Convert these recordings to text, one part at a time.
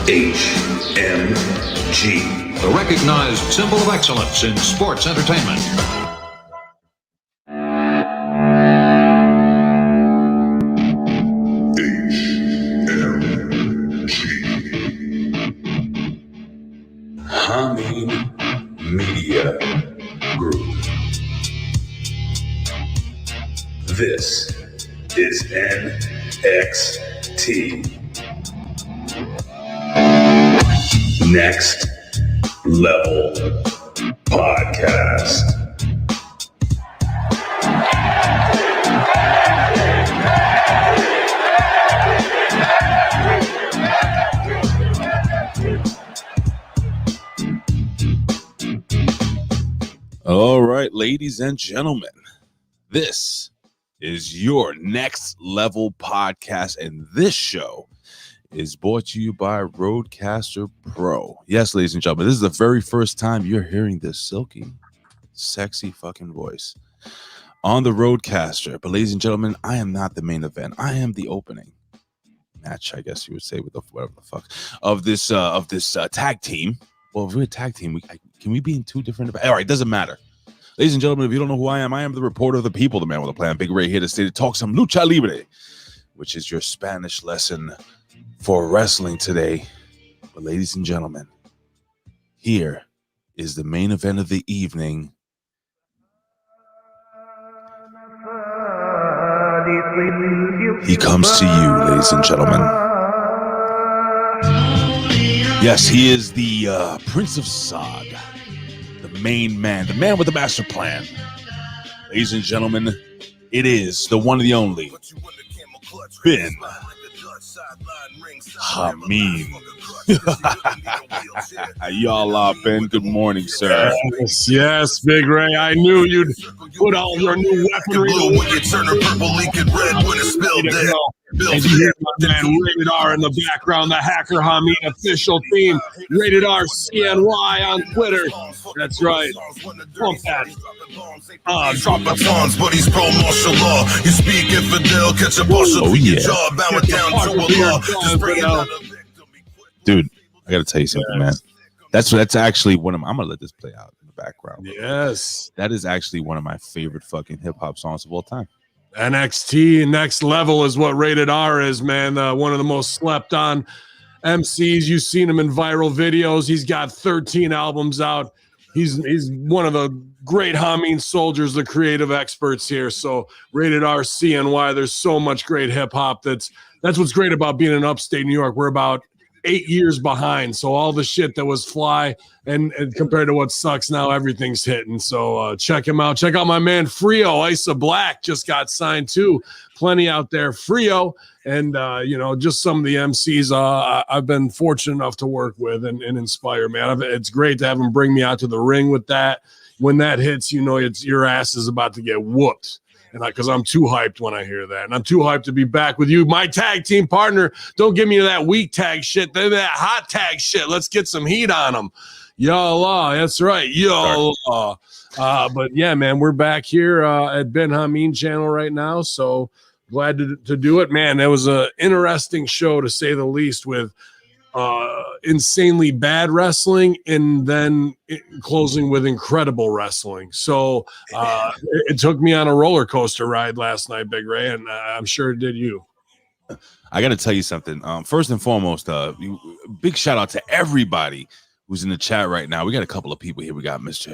HMG, the recognized symbol of excellence in sports entertainment. Hamin Media Group. This is NXT. Next Level Podcast. All right, ladies and gentlemen, this is your Next Level Podcast, and this show is brought to you by Rodecaster Pro. Yes, ladies and gentlemen, this is the very first time you're hearing this silky, sexy fucking voice on the Rodecaster. But ladies and gentlemen, I am not the main event. I am the opening match, I guess you would say, with the whatever the fuck of this tag team. Well, if we're a tag team, can we be in two different? All right, doesn't matter. Ladies and gentlemen, if you don't know who I am the reporter of the people, the man with a plan, Big Ray, here to stay to talk some lucha libre, which is your Spanish lesson for wrestling today. But ladies and gentlemen, here is the main event of the evening. He comes to you, ladies and gentlemen. Yes, he is the Prince of Sod, the main man, the man with the master plan. Ladies and gentlemen, it is the one and the only Bin Hamin. Y'all are Ben. Good morning, sir. Yes, Big Ray. I knew you'd put all your new weaponry. And you hear my man Rated R in the background, the Hacker Hamin official theme, Rated R CNY on Twitter. That's right. Pump that. Drop batons, but he's pro martial law. You speak infidel, catch a partial for your jaw, bow it down to a law. Just bring it out. Dude, I gotta tell you something, man. That's actually one of my, I'm gonna let this play out in the background. Yes. That is actually one of my favorite fucking hip-hop songs of all time. NXT Next Level is what Rated R is, man. One of the most slept on MCs. You've seen him in viral videos. He's got 13 albums out. He's one of the great Hamin soldiers, the creative experts here. So Rated R CNY, there's so much great hip hop. That's what's great about being in upstate New York. We're about 8 years behind. So all the shit that was fly and compared to what sucks now, everything's hitting. So check him out. Check out my man Frio. Ice of Black just got signed too. Plenty out there. Frio. And, just some of the MCs I've been fortunate enough to work with and inspire, man. It's great to have them bring me out to the ring with that. When that hits, your ass is about to get whooped. And because I'm too hyped when I hear that. And I'm too hyped to be back with you, my tag team partner. Don't give me that weak tag shit. They're that hot tag shit. Let's get some heat on them. Y'all, that's right. Y'all. But yeah, man, we're back here at Ben Hamin channel right now. So glad to do it, man. That was an interesting show, to say the least, with insanely bad wrestling and then closing with incredible wrestling. So it took me on a roller coaster ride last night, Big Ray, and I'm sure it did you. I got to tell you something. First and foremost, big shout out to everybody who's in the chat right now. We got a couple of people here. We got Mr.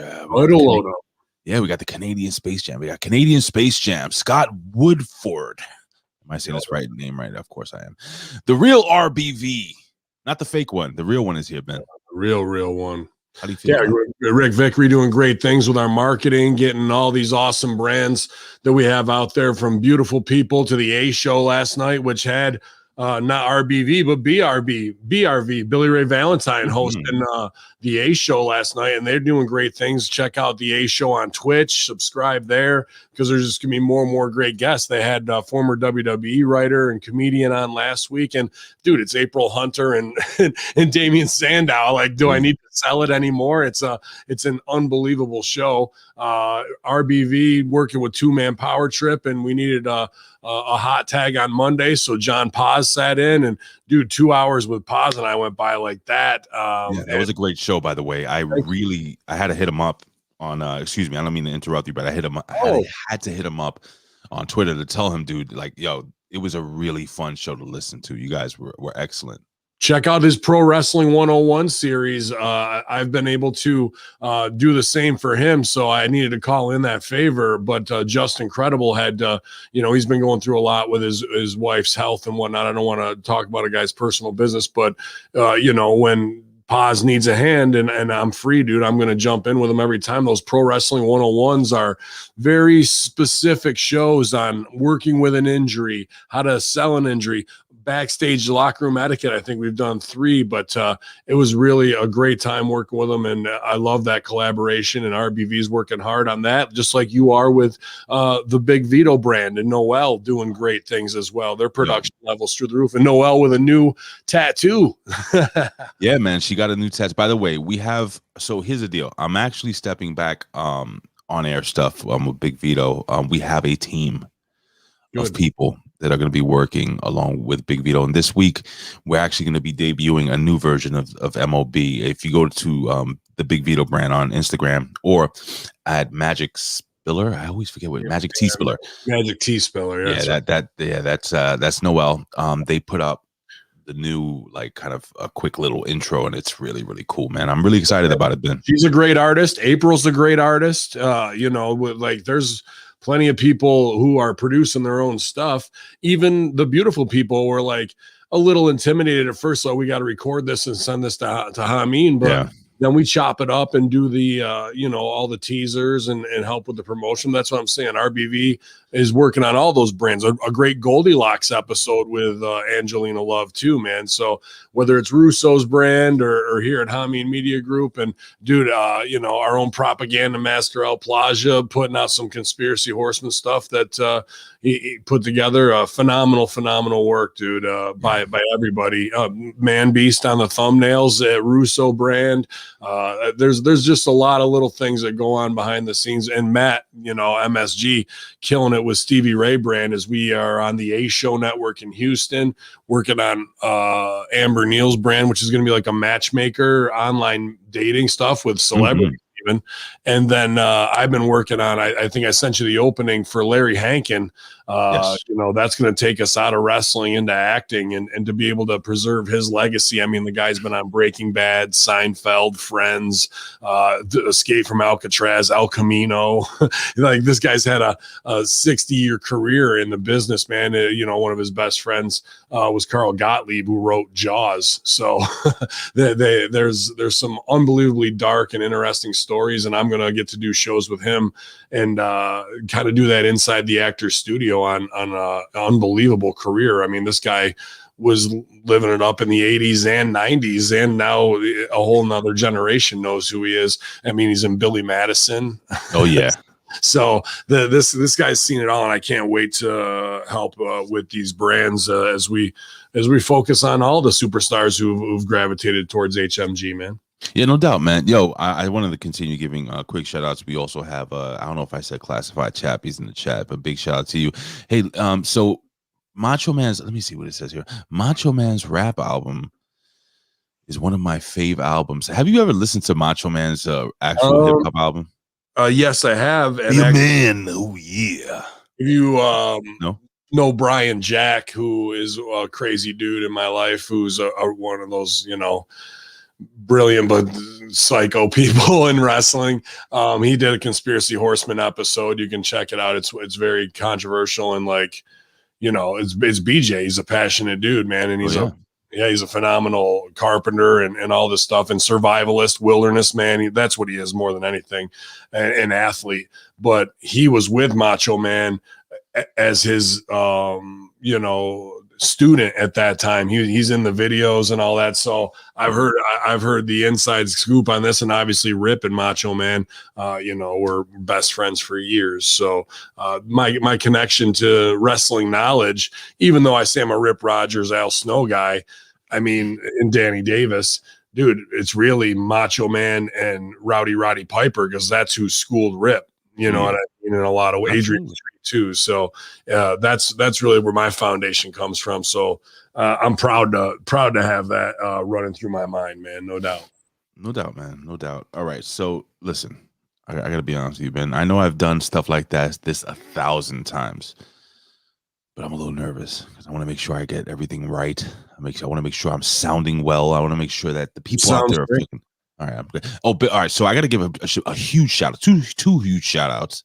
Yeah, we got the Canadian Space Jam. We got Canadian Space Jam. Scott Woodford. Am I saying this right? Name right? Of course I am. The real RBV. Not the fake one. The real one is here, Ben. The real one. How do you feel? Yeah, Rick Vickery doing great things with our marketing, getting all these awesome brands that we have out there, from Beautiful People to the A Show last night, which had not RBV, but BRV, Billy Ray Valentine hosting the A Show last night, and they're doing great things. Check out the A Show on Twitch, subscribe there, because there's just gonna be more and more great guests. They had former WWE writer and comedian on last week, and dude, it's April Hunter and and Damian Sandow. Like, do I need to sell it anymore? It's an unbelievable show. RBV working with Two Man Power Trip, and we needed a hot tag on Monday, so John Paz sat in, and dude, 2 hours with Paz and I went by like that. That was a great show, by the way. I had to hit him up on excuse me, I don't mean to interrupt you, but I hit him. I had to hit him up on Twitter to tell him, dude, like, yo, it was a really fun show to listen to. You guys were excellent. Check out his Pro Wrestling 101 series. I've been able to do the same for him, so I needed to call in that favor. But Just Incredible had, he's been going through a lot with his wife's health and whatnot. I don't want to talk about a guy's personal business, but, when Paz needs a hand and I'm free, dude, I'm going to jump in with him every time. Those Pro Wrestling 101s are very specific shows on working with an injury, how to sell an injury, backstage locker room etiquette. I think we've done 3, but it was really a great time working with them, and I love that collaboration, and RBV's working hard on that, just like you are with the Big Vito brand, and Noel doing great things as well. Their production levels through the roof, and Noel with a new tattoo. Yeah, man, she got a new tattoo. By the way, so here's the deal. I'm actually stepping back on air stuff with Big Vito. We have a team of people that are going to be working along with Big Vito. And this week, we're actually going to be debuting a new version of MOB. If you go to the Big Vito brand on Instagram or at Magic Spiller, I always forget what Magic T Spiller. Magic T Spiller. That's Noel. They put up the new, like, kind of a quick little intro, and it's really, really cool, man. I'm really excited about it, Ben. She's a great artist. April's a great artist. There's plenty of people who are producing their own stuff. Even the beautiful people were like a little intimidated at first. So we got to record this and send this to Hamin, but then we chop it up and do the, all the teasers and help with the promotion. That's what I'm saying. RBV is working on all those brands. A great Goldilocks episode with Angelina Love too, man. So whether it's Russo's brand or here at Hamin Media Group, and dude, our own propaganda master El Plaja putting out some Conspiracy Horseman stuff that he put together. Phenomenal work, dude, by everybody. Man Beast on the thumbnails at Russo brand. There's just a lot of little things that go on behind the scenes, and Matt, MSG, killing it with Stevie Ray brand, as we are on the A Show network in Houston, working on Amber Neal's brand, which is going to be like a matchmaker online dating stuff with celebrities. Even. And then I've been working on, I think I sent you the opening for Larry Hankin. That's going to take us out of wrestling into acting, and to be able to preserve his legacy. I mean, the guy's been on Breaking Bad, Seinfeld, Friends, Escape from Alcatraz, El Camino. Like, this guy's had a 60-year career in the business, man. One of his best friends was Carl Gottlieb, who wrote Jaws. So there's some unbelievably dark and interesting stories, and I'm going to get to do shows with him and kind of do that inside the actor's studio on an unbelievable career. I mean, this guy was living it up in the 80s and 90s, and now a whole nother generation knows who he is. I mean, he's in Billy Madison. Oh yeah. So this guy's seen it all, and I can't wait to help with these brands as we focus on all the superstars who've gravitated towards HMG, man. Yeah, no doubt, man. Yo, I wanted to continue giving quick shout outs. We also have I don't know if I said Classified Chappies in the chat, but big shout out to you. Hey, so Macho Man's, let me see what it says here. Macho Man's rap album is one of my fave albums. Have you ever listened to Macho Man's actual hip hop album? Yes, I have. And man, oh yeah. If you know Brian Jack, who is a crazy dude in my life, who's one of those, brilliant but psycho people in wrestling. He did a Conspiracy Horseman episode. You can check it out. It's very controversial, and it's BJ. He's a passionate dude, man, and he's he's a phenomenal carpenter and all this stuff, and survivalist, wilderness man. That's what he is more than anything, an athlete. But he was with Macho Man as his student at that time. He's in the videos and all that. So I've heard the inside scoop on this, and obviously Rip and Macho Man, we're best friends for years. So my connection to wrestling knowledge, even though I say I'm a Rip Rogers, Al Snow guy, I mean, and Danny Davis, dude, it's really Macho Man and Roddy Piper, because that's who schooled Rip. You know what I mean? In a lot of ways, Adrian too. So that's really where my foundation comes from. So I'm proud to have that running through my mind, man. No doubt. No doubt, man. No doubt. All right. So listen, I gotta be honest with you, Ben. I know I've done stuff like this 1,000 times, but I'm a little nervous because I want to make sure I get everything right. I want to make sure I'm sounding well. I want to make sure that the people out there are freaking. All right, I'm good. Oh, but all right. So I got to give a huge shout out, two huge shout outs.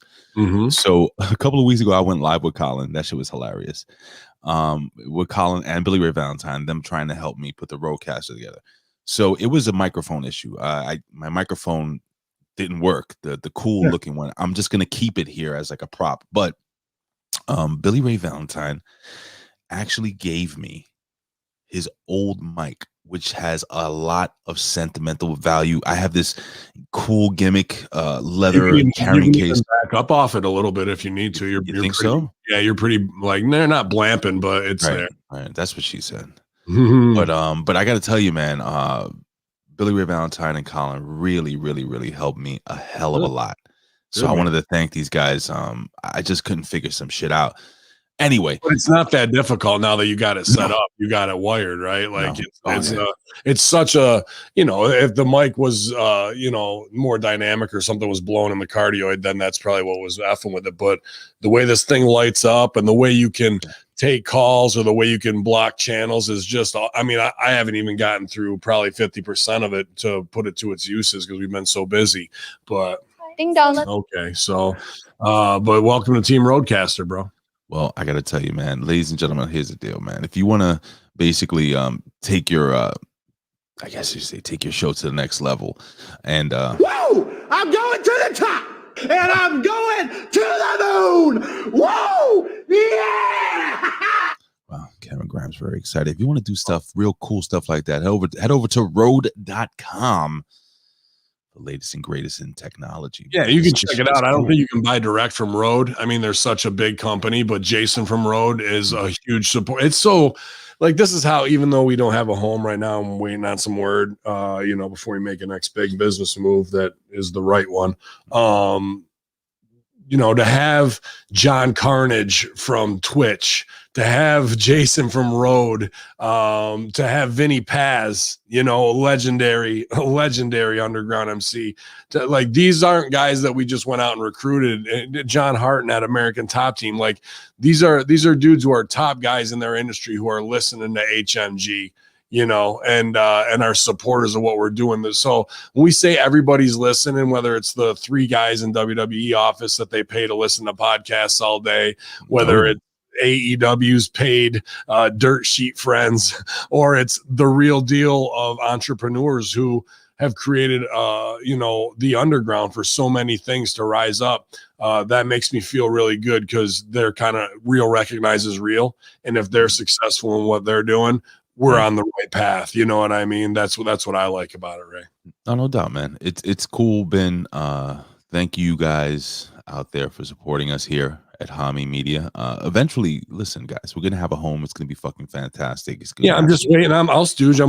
So a couple of weeks ago, I went live with Colin. That shit was hilarious. With Colin and Billy Ray Valentine, them trying to help me put the roadcaster together. So it was a microphone issue. My microphone didn't work. The cool looking one. I'm just gonna keep it here as like a prop. But Billy Ray Valentine actually gave me his old mic, which has a lot of sentimental value. I have this cool gimmick leather carrying case. Back up off it a little bit if you need to. You think pretty, so? Yeah, you're pretty like they're not blamping, but it's there. Right, that's what she said. But I got to tell you, man, Billy Ray Valentine and Colin really helped me a hell of a lot. So I wanted to thank these guys. I just couldn't figure some shit out. Anyway, but it's not that difficult now that you got it set up, you got it wired, right? Like it's such a, if the mic was, more dynamic or something was blown in the cardioid, then that's probably what was effing with it. But the way this thing lights up and the way you can take calls or the way you can block channels is just, I mean, I haven't even gotten through probably 50% of it to put it to its uses because we've been so busy, but ding dong. Okay. So, but welcome to Team Roadcaster, bro. Well, I got to tell you, man, ladies and gentlemen, here's the deal, man. If you want to basically take your, I guess you say, take your show to the next level, and whoa, I'm going to the top, and I'm going to the moon. Whoa, yeah! Wow, Cameron Grimes very excited. If you want to do stuff, real cool stuff like that, head over to road.com. The latest and greatest in technology. Yeah, you can check it out. I don't think you can buy direct from Rode. I mean, they're such a big company, but Jason from Rode is a huge support. It's so like, this is how, even though we don't have a home right now, I'm waiting on some word, before we make a next big business move that is the right one. To have John Carnage from Twitch, to have Jason from Rode, to have Vinny Paz, legendary underground MC. Like, these aren't guys that we just went out and recruited. John Harton at American Top Team. Like, these are dudes who are top guys in their industry who are listening to HMG. And are supporters of what we're doing. So when we say everybody's listening, whether it's the 3 guys in WWE office that they pay to listen to podcasts all day, whether it's AEW's paid dirt sheet friends, or it's the real deal of entrepreneurs who have created, the underground for so many things to rise up. That makes me feel really good because they're kind of real recognizes real. And if they're successful in what they're doing, we're on the right path. You know what I mean? That's what I like about it, Ray. No doubt, man. It's cool, Ben. Thank you guys out there for supporting us here at Hamin Media. Eventually, listen, guys, we're gonna have a home. It's gonna be fucking fantastic. I'm just waiting. I'm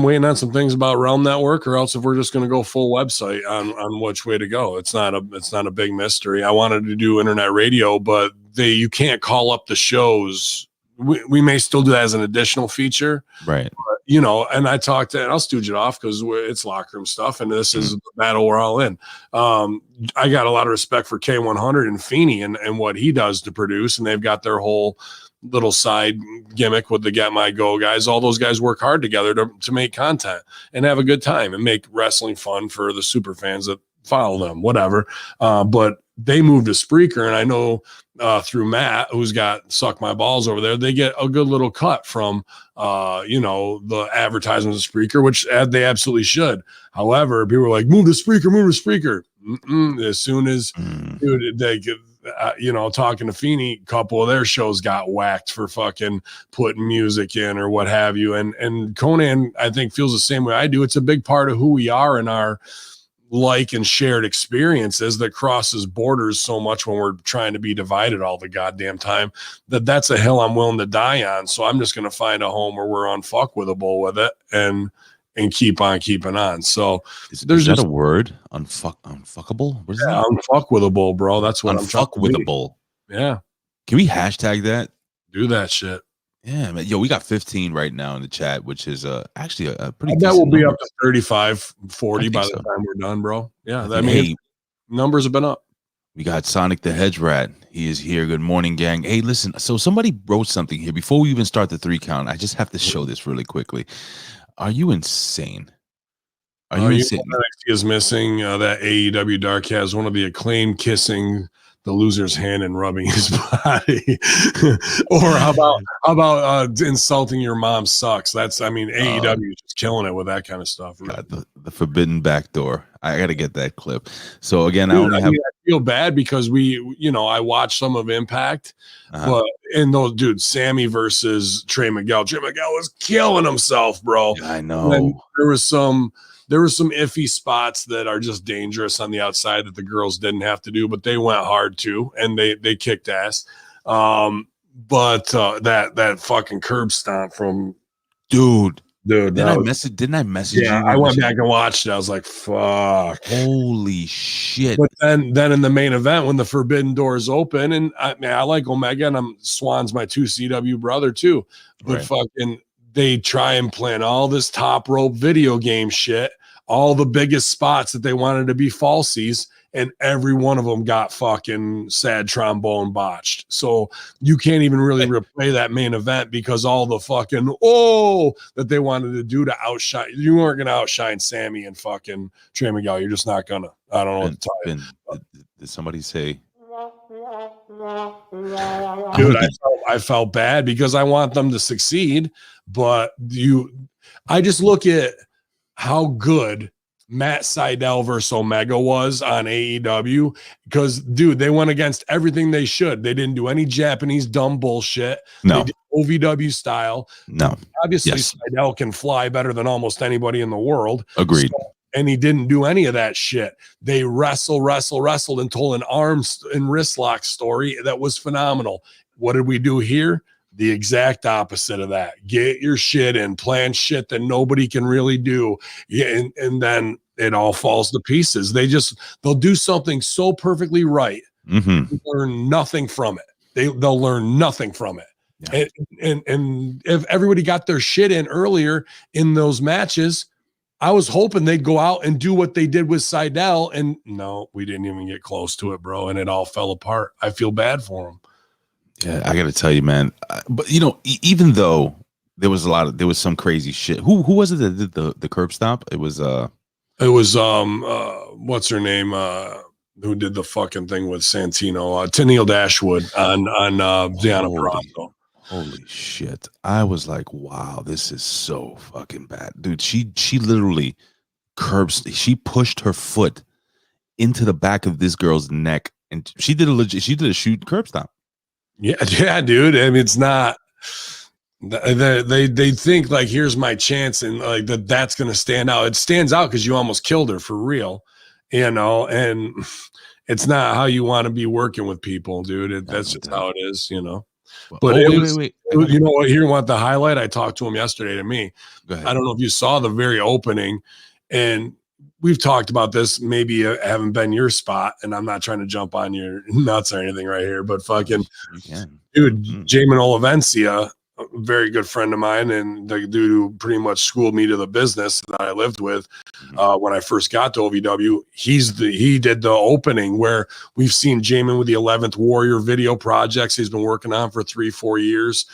waiting on some things about Realm Network, or else if we're just gonna go full website on which way to go. It's not a big mystery. I wanted to do internet radio, but you can't call up the shows. We may still do that as an additional feature, right? But, and I talked to, and I'll stooge it off because it's locker room stuff, and this is the battle we're all in. I got a lot of respect for K100 and Feeney and what he does to produce, and they've got their whole little side gimmick with the Get My Go guys. All those guys work hard together to make content and have a good time and make wrestling fun for the super fans that follow them, whatever. But they moved to Spreaker, and I know through Matt, who's got Suck My Balls over there, they get a good little cut from, the advertisements of Spreaker, which they absolutely should. However, people are like, move to Spreaker. As soon as, dude, you know, talking to Feeney, a couple of their shows got whacked for fucking putting music in or what have you. And Conan, I think, feels the same way I do. It's a big part of who we are and our like and shared experiences that crosses borders so much when we're trying to be divided all the goddamn time that's a hill I'm willing to die on. So I'm just going to find a home where we're unfuckwithable with it and keep on keeping on. So is there's that just a word? Unfuckable? What is yeah, unfuckwithable, bro. That's what I'm unfuckwithable. Yeah. Can we hashtag that? Do that shit. Yeah, man. Yo, we got 15 right now in the chat, which is actually a pretty That will be number. up to 35, 40 by the time we're done, bro. Yeah, I mean, numbers have been up. We got Sonic the Hedge Rat. He is here. Good morning, gang. Hey, listen. So somebody wrote something here before we even start the 3 count. I just have to show this really quickly. Are you insane? Are you insane? NXT is missing that AEW Dark has one of the Acclaimed kissing the loser's hand and rubbing his body. Or how about insulting your mom sucks? That's, I mean, AEW is just killing it with that kind of stuff. Right? God, the forbidden back door. I got to get that clip. So again, Dude, I feel bad because I watched some of Impact, but and those dudes, Sammy versus Trey Miguel. Trey Miguel was killing himself, bro. Yeah, I know. And there was some iffy spots that are just dangerous on the outside that the girls didn't have to do, but they went hard too, and they kicked ass. But that fucking curb stomp from dude. Didn't I message you? Yeah, I went back and watched it. I was like, fuck. Holy shit. But then in the main event, when the forbidden doors open, and I like Omega, and Swan's my 2CW brother too. But fucking they try and plan all this top rope video game shit, all the biggest spots that they wanted to be falsies, and every one of them got fucking sad trombone botched. So you can't even really replay that main event because all the fucking that they wanted to do to outshine. You weren't gonna outshine Sammy and fucking Trey Miguel. You're just not gonna. I don't know what to tell you. Did somebody say? Dude, I felt bad because I want them to succeed, but I just look at how good Matt Sydal versus Omega was on AEW because, dude, they went against everything they should. They didn't do any Japanese dumb bullshit. No. They did OVW style. No. Obviously, Sydal can fly better than almost anybody in the world. Agreed. And he didn't do any of that shit. They wrestled and told an arms and wrist lock story that was phenomenal. What did we do here? The exact opposite of that. Get your shit in, plan shit that nobody can really do. Yeah, and then it all falls to pieces. They'll do something so perfectly right. Mm-hmm. Learn nothing from it. They'll learn nothing from it. Yeah. And if everybody got their shit in earlier in those matches, I was hoping they'd go out and do what they did with Sydal, and no, we didn't even get close to it, bro, and it all fell apart. I feel bad for them. Yeah, I got to tell you, man. But even though there was some crazy shit. Who was it that did the curb stomp? It was what's her name? Who did the fucking thing with Santino? Tennille Dashwood on Deonna Purrazzo. Holy shit. I was like, wow, this is so fucking bad. Dude, she literally she pushed her foot into the back of this girl's neck, and she did a shoot curb stomp. Yeah, dude. I mean, it's not. They think like, here's my chance, and like that's gonna stand out. It stands out because you almost killed her for real, and it's not how you want to be working with people, dude. That's just how it is, But wait. You know what? Here, you want the highlight? I talked to him yesterday. To me, I don't know if you saw the very opening, and we've talked about this. Maybe haven't been your spot, and I'm not trying to jump on your nuts or anything right here, but fucking dude, Jamin Olivencia, a very good friend of mine, and the dude who pretty much schooled me to the business that I lived with when I first got to OVW. He did the opening where we've seen Jamin with the 11th Warrior video projects he's been working on for 3-4 years.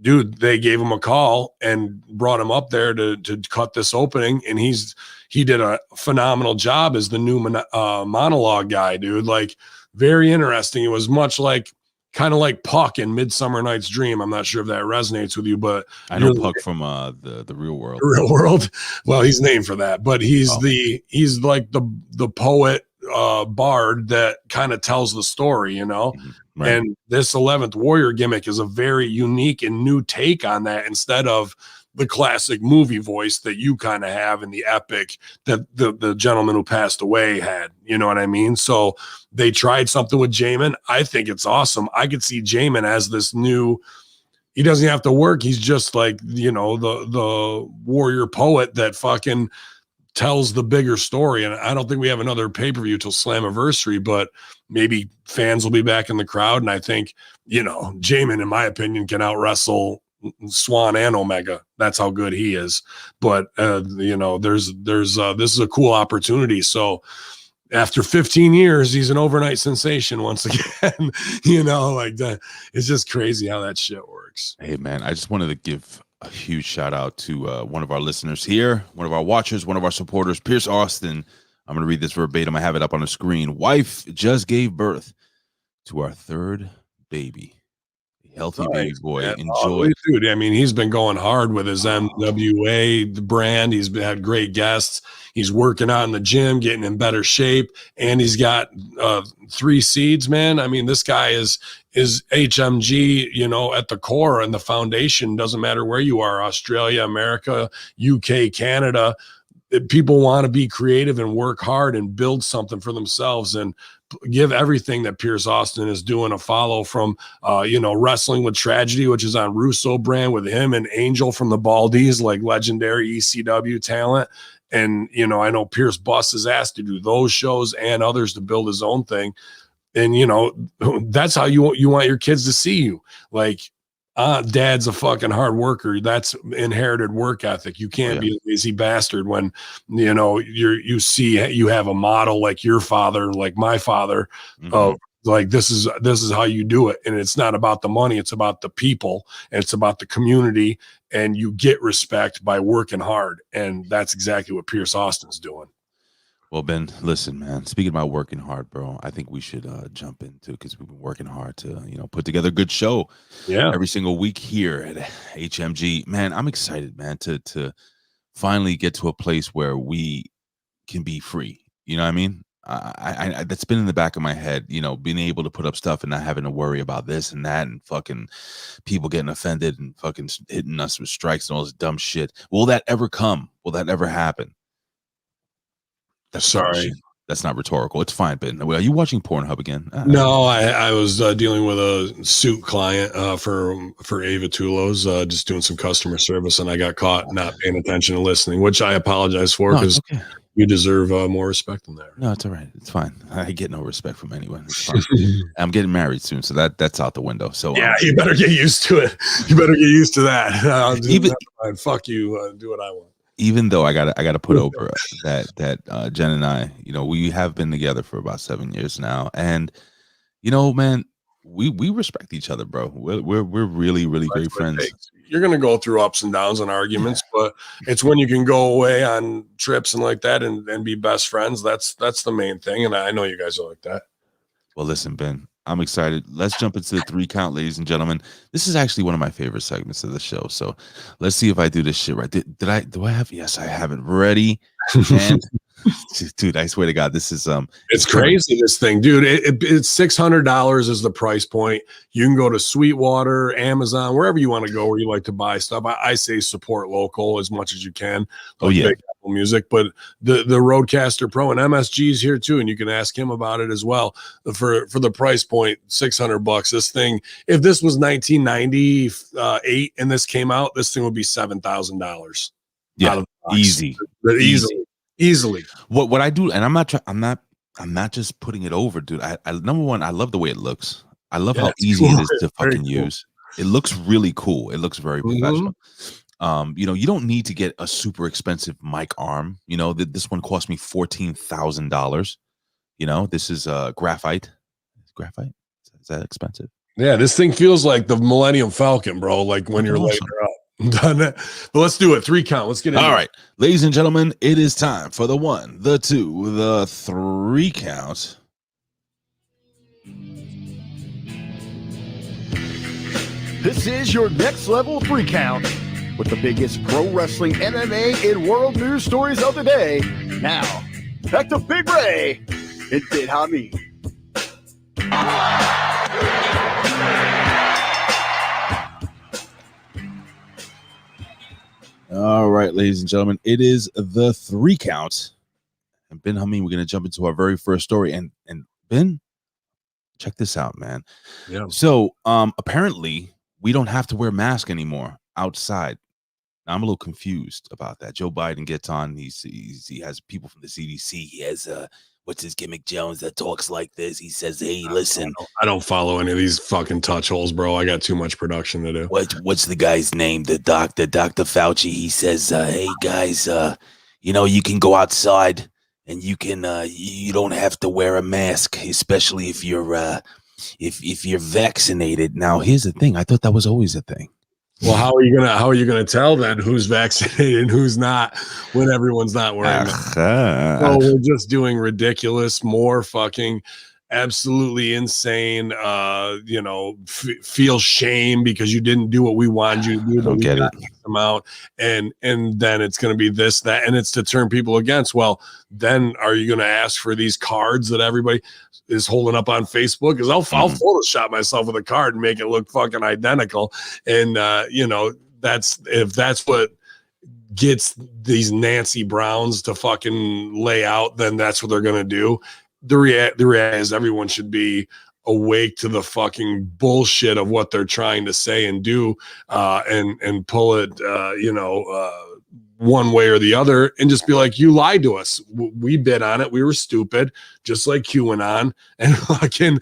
Dude, they gave him a call and brought him up there to cut this opening, and he did a phenomenal job as the new monologue guy, dude. Like, very interesting. It was much like kind of like Puck in Midsummer Night's Dream. I'm not sure if that resonates with you, but I know Puck from the Real World. The Real World. Well, he's named for that, but he's like the poet bard that kind of tells the story, you know. Right. And this 11th Warrior gimmick is a very unique and new take on that, instead of the classic movie voice that you kind of have in the epic that the gentleman who passed away had, you know what I mean? So they tried something with Jamin. I think it's awesome. I could see Jamin as this new, he doesn't have to work. He's just like, you know, the warrior poet that fucking tells the bigger story. And I don't think we have another pay-per-view till Slammiversary, but maybe fans will be back in the crowd. And I think, you know, Jamin, in my opinion, can out wrestle Swan and Omega. That's how good he is. But you know, there's this is a cool opportunity. So after 15 years, he's an overnight sensation once again. You know, like that. It's just crazy how that shit works. Hey man, I just wanted to give a huge shout out to one of our listeners here, one of our watchers, one of our supporters, Pierce Austin. I'm going to read this verbatim. I have it up on the screen. Wife just gave birth to our third baby. Healthy baby boy. Yeah, enjoy. Dude, I mean, he's been going hard with his NWA brand. He's had great guests. He's working out in the gym, getting in better shape, and he's got 3 seeds, man. I mean, this guy is HMG, you know, at the core, and the foundation. Doesn't matter where you are, Australia, America, UK, Canada. People want to be creative and work hard and build something for themselves, and give everything that Pierce Austin is doing a follow. From you know, Wrestling with Tragedy, which is on Russo brand, with him and Angel from the Baldies, like legendary ECW talent. And you know, I know Pierce busts his ass to do those shows and others to build his own thing. And you know, that's how you want your kids to see you. Like, dad's a fucking hard worker. That's inherited work ethic. You can't be a lazy bastard when, you know, you have a model like your father, like my father, of like, this is how you do it. And it's not about the money. It's about the people, and it's about the community, and you get respect by working hard. And that's exactly what Pierce Austin's doing. Well, Ben, listen, man, speaking about working hard, bro, I think we should jump into, because we've been working hard to, you know, put together a good show every single week here at HMG. Man, I'm excited, man, to finally get to a place where we can be free. You know what I mean? I that's been in the back of my head, you know, being able to put up stuff and not having to worry about this and that and fucking people getting offended and fucking hitting us with strikes and all this dumb shit. Will that ever come? Will that ever happen? Sorry, that's not rhetorical. It's fine, Ben. Are you watching Pornhub again? No, I was dealing with a suit client for Ava Tulo's, just doing some customer service, and I got caught not paying attention and listening, which I apologize for, because you deserve more respect than that. No, it's all right. It's fine. I get no respect from anyone. It's fine. I'm getting married soon, so that's out the window. So yeah, you better get used to it. You better get used to that. Even fuck you, do what I want. Even though I gotta put over that Jen and I, you know, we have been together for about 7 years now, and you know, man, we respect each other, bro. We're really great friends. You're gonna go through ups and downs and arguments, but it's when you can go away on trips and like that and be best friends. That's the main thing, and I know you guys are like that. Well, listen, Ben, I'm excited. Let's jump into the 3 count, ladies and gentlemen. This is actually one of my favorite segments of the show. So let's see if I do this shit right. Do I have? Yes, I have it ready. And dude, I swear to God, this is it's crazy, this thing, dude. It's $600 is the price point. You can go to Sweetwater, Amazon, wherever you want to go where you like to buy stuff. I say support local as much as you can. Oh yeah. Apple Music, but the Roadcaster Pro and MSG is here too, and you can ask him about it as well. For the price point, $600. This thing, if this was 1998 and this came out, this thing would be $7,000. Yeah, easy. Easily. What I do, and I'm not just putting it over, dude. I number one, I love the way it looks. I love how easy it is to fucking use. It looks really cool. It looks very professional. You know, you don't need to get a super expensive mic arm. You know, this one cost me $14,000. You know, this is graphite. Graphite? Is that expensive? Yeah, this thing feels like the Millennium Falcon, bro. Like when you're laying up. Done it. But let's do it. 3 count. Let's get it. All right, ladies and gentlemen, it is time for the 1, the 2, the 3 count. This is your next level 3 count with the biggest pro wrestling, MMA, and world news stories of the day. Now, back to Big Ray and Bin Hamin. All right, ladies and gentlemen, it is the 3 count. And Bin Hamin, we're going to jump into our very first story. And Ben, check this out, man. Yeah. So apparently we don't have to wear masks anymore outside. Now, I'm a little confused about that. Joe Biden gets on. He has people from the CDC. He has what's his gimmick Jones that talks like this. He says, "Hey, listen, I don't follow any of these fucking touch holes, bro. I got too much production to do." What's the guy's name? The doctor, Dr. Fauci. He says, "Hey guys, you know, you can go outside and you can you don't have to wear a mask, especially if you're if you're vaccinated." Now, here's the thing. I thought that was always a thing. Well, how are you gonna tell then who's vaccinated and who's not when everyone's not wearing it? So we're just doing ridiculous, more fucking absolutely insane, you know, feel shame because you didn't do what we wanted you to do, but we got them out, and then it's going to be this, that, and it's to turn people against. Well, then are you going to ask for these cards that everybody is holding up on Facebook? Because I'll Photoshop myself with a card and make it look fucking identical, and you know, if that's what gets these Nancy Browns to fucking lay out, then that's what they're going to do. The reality is everyone should be awake to the fucking bullshit of what they're trying to say and do, and pull it, you know, one way or the other, and just be like, you lied to us. We bid on it. We were stupid, just like QAnon, and fucking,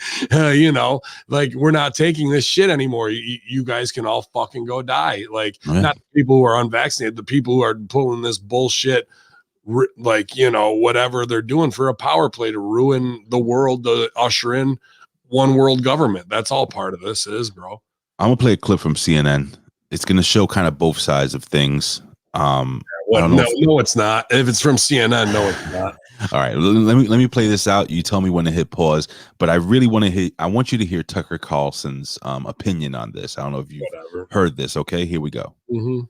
you know, like, we're not taking this shit anymore. You guys can all fucking go die. Like, not the people who are unvaccinated, the people who are pulling this bullshit, like, you know, whatever they're doing for a power play to ruin the world, to usher in one world government. That's all part of this is, bro. I'm gonna play a clip from CNN. It's gonna show kind of both sides of things. No, it's not. If it's from CNN, no, it's not. All right, let me play this out. You tell me when to hit pause. But I want you to hear Tucker Carlson's opinion on this. I don't know if you've heard this. Okay, here we go. Mm-hmm.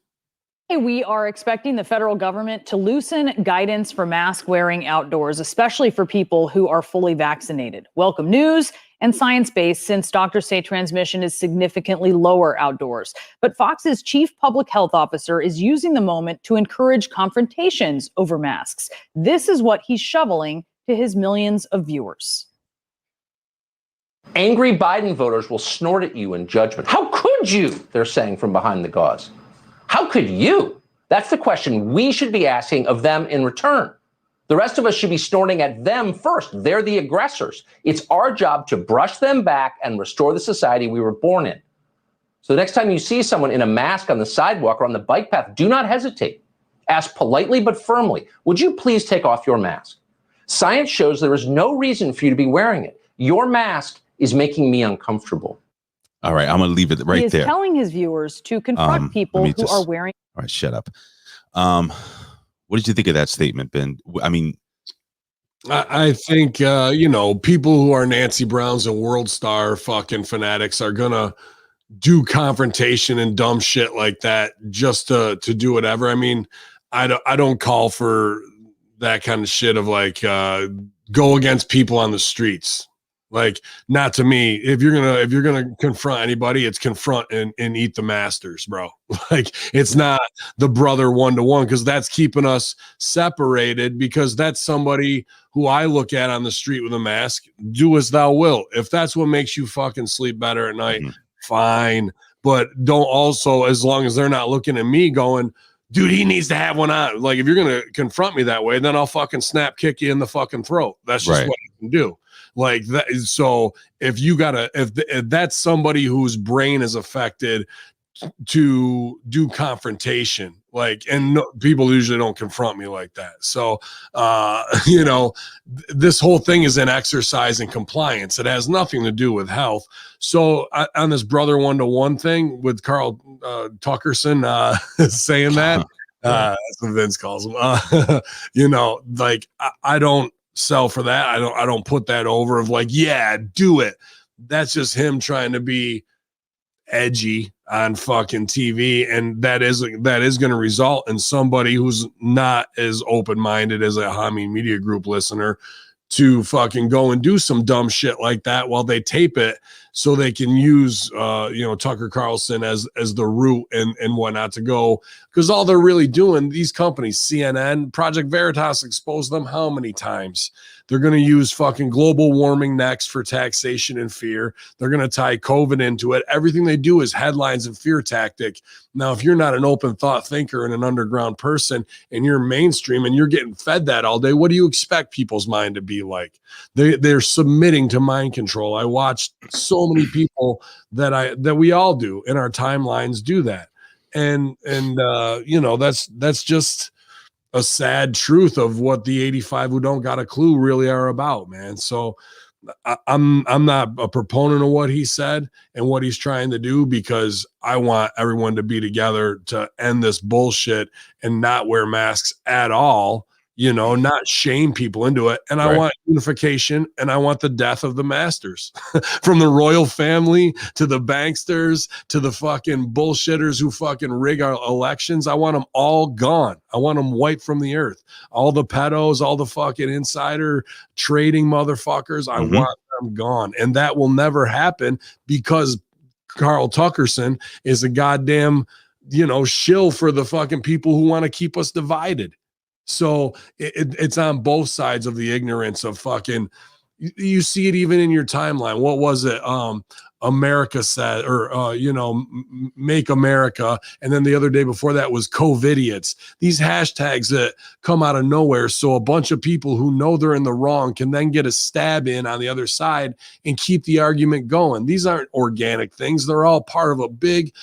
We are expecting the federal government to loosen guidance for mask wearing outdoors, especially for people who are fully vaccinated. Welcome news and science-based, since doctors say transmission is significantly lower outdoors. But Fox's chief public health officer is using the moment to encourage confrontations over masks. This is what he's shoveling to his millions of viewers. Angry Biden voters will snort at you in judgment. How could you? They're saying from behind the gauze. How could you? That's the question we should be asking of them in return. The rest of us should be snorting at them first. They're the aggressors. It's our job to brush them back and restore the society we were born in. So the next time you see someone in a mask on the sidewalk or on the bike path, do not hesitate. Ask politely but firmly, would you please take off your mask? Science shows there is no reason for you to be wearing it. Your mask is making me uncomfortable. All right, I'm going to leave it right there. He is telling his viewers to confront people who are wearing. All right, shut up. What did you think of that statement, Ben? I mean, I think, you know, people who are Nancy Browns and World Star fucking fanatics are going to do confrontation and dumb shit like that just to do whatever. I mean, I don't call for that kind of shit of like, go against people on the streets. Like, not to me. If you're gonna confront anybody, it's confront and eat the masters, bro. Like, it's not the brother one-to-one, because that's keeping us separated, because that's somebody who I look at on the street with a mask. Do as thou will. If that's what makes you fucking sleep better at night, fine. But don't also, as long as they're not looking at me going, dude, he needs to have one on. Like, if you're gonna confront me that way, then I'll fucking snap kick you in the fucking throat. That's just what I can do. Like that. So if you gotta, if that's somebody whose brain is affected to do confrontation, like, and people usually don't confront me like that. So, you know, this whole thing is an exercise in compliance. It has nothing to do with health. So on this brother one-to-one thing with Carl Tuckerson saying that, that's what Vince calls him. You know, like I don't sell for that. I don't put that over of like, yeah, do it. That's just him trying to be edgy on fucking TV, and that is going to result in somebody who's not as open-minded as a Hamin Media Group listener to fucking go and do some dumb shit like that while they tape it so they can use Tucker Carlson as the root and whatnot to go, because all they're really doing, these companies, CNN, Project Veritas exposed them how many times? They're going to use fucking global warming next for taxation and fear. They're going to tie COVID into it. Everything they do is headlines and fear tactic. Now, if you're not an open thought thinker and an underground person and you're mainstream and you're getting fed that all day, what do you expect people's mind to be like? They're submitting to mind control. I watched so many people that we all do in our timelines do that. And that's just a sad truth of what the 85 who don't got a clue really are about, man. So I'm not a proponent of what he said and what he's trying to do, because I want everyone to be together to end this bullshit and not wear masks at all, not shame people into it. And I want unification, and I want the death of the masters from the royal family to the banksters to the fucking bullshitters who fucking rig our elections. I want them all gone. I want them wiped from the earth. All the pedos, all the fucking insider trading motherfuckers. I want them gone. And that will never happen because Carl Tuckerson is a goddamn, shill for the fucking people who want to keep us divided. So it's on both sides of the ignorance of fucking, you see it even in your timeline. What was it? America said, or, make America. And then the other day before that was COVIDiots. These hashtags that come out of nowhere. So a bunch of people who know they're in the wrong can then get a stab in on the other side and keep the argument going. These aren't organic things. They're all part of a big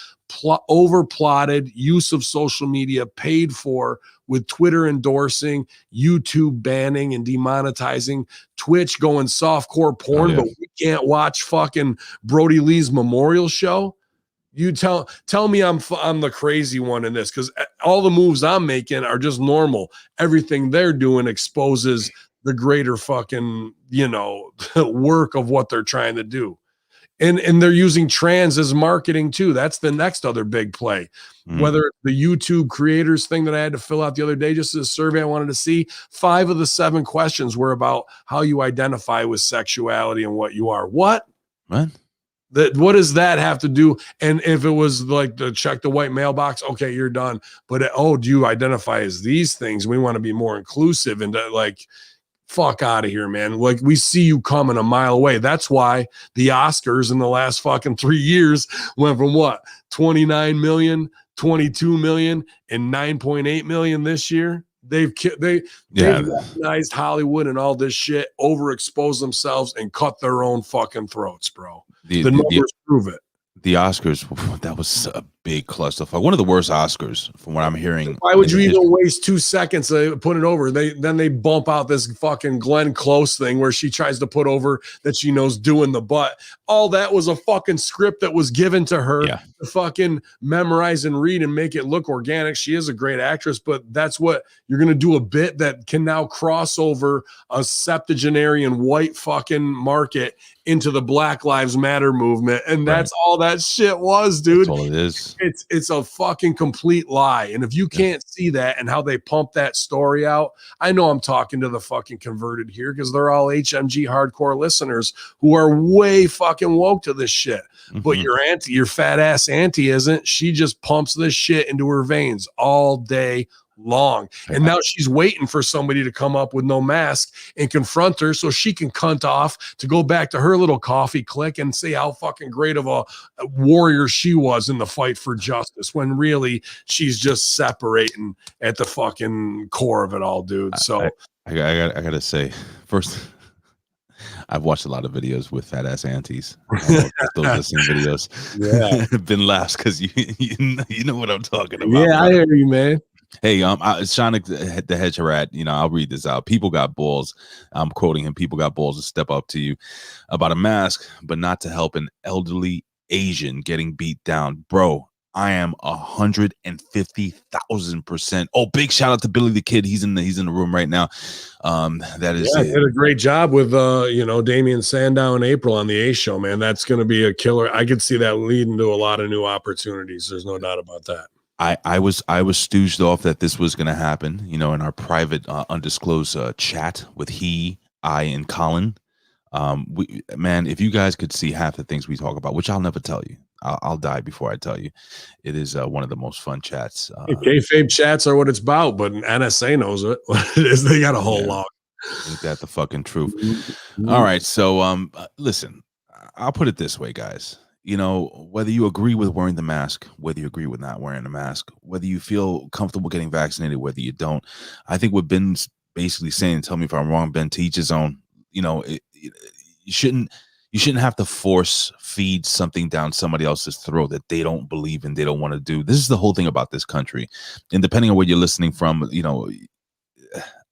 over-plotted use of social media, paid for, with Twitter endorsing, YouTube banning and demonetizing, Twitch going softcore porn, but we can't watch fucking Brody Lee's memorial show. You tell me I'm the crazy one in this, because all the moves I'm making are just normal. Everything they're doing exposes the greater fucking, work of what they're trying to do. And they're using trans as marketing too. That's the next other big play. Whether the YouTube creators thing that I had to fill out the other day, just as a survey I wanted to see, 5 of the 7 questions were about how you identify with sexuality and what you are. What? What does that have to do? And if it was like to check the white mailbox, okay, you're done. But do you identify as these things? We want to be more inclusive, and fuck out of here, man. Like, we see you coming a mile away. That's why the Oscars in the last fucking 3 years went from 29 million, 22 million, and 9.8 million this year. They've recognized Hollywood and all this shit, overexposed themselves, and cut their own fucking throats, bro. The numbers prove it. The Oscars, that was a big clusterfuck. One of the worst Oscars, from what I'm hearing. Why would you even waste 2 seconds to put it over? Then they bump out this fucking Glenn Close thing where she tries to put over that she knows doing the butt. All that was a fucking script that was given to her to fucking memorize and read and make it look organic. She is a great actress, but that's what you're going to do, a bit that can now cross over a septuagenarian white fucking market into the Black Lives Matter movement. And that's all that shit was, dude. That's all it is. It's a fucking complete lie. And if you can't see that and how they pump that story out, I know I'm talking to the fucking converted here, because they're all HMG hardcore listeners who are way fucking woke to this shit. But your fat ass auntie isn't. She just pumps this shit into her veins all day long. And now she's waiting for somebody to come up with no mask and confront her so she can cunt off to go back to her little coffee clique and say how fucking great of a warrior she was in the fight for justice, when really she's just separating at the fucking core of it all, dude. So I gotta say, first, I've watched a lot of videos with fat ass aunties. Those are the same videos. Yeah, been laughs because you know what I'm talking about. Yeah, I hear you, man. Hey, Sonic the Hedgehog, I'll read this out. People got balls. I'm quoting him. People got balls to step up to you about a mask, but not to help an elderly Asian getting beat down. Bro, I am 150,000%. Oh, big shout out to Billy the Kid. He's in the room right now. That is, did a great job with Damian Sandow and April on the A show, man. That's going to be a killer. I could see that leading to a lot of new opportunities. There's no doubt about that. I was stooged off that this was going to happen, in our private undisclosed chat with I and Colin. Man, if you guys could see half the things we talk about, which I'll never tell you, I'll die before I tell you. It is one of the most fun chats. Kayfabe chats are what it's about, but NSA knows it. What it is. They got a whole log. Ain't that the fucking truth? All right, so listen, I'll put it this way, guys. You know, whether you agree with wearing the mask, whether you agree with not wearing the mask, whether you feel comfortable getting vaccinated, whether you don't, I think what Ben's basically saying, tell me if I'm wrong, Ben, to each his own. You know, you shouldn't have to force feed something down somebody else's throat that they don't believe in, they don't want to do. This is the whole thing about this country. And depending on where you're listening from, you know,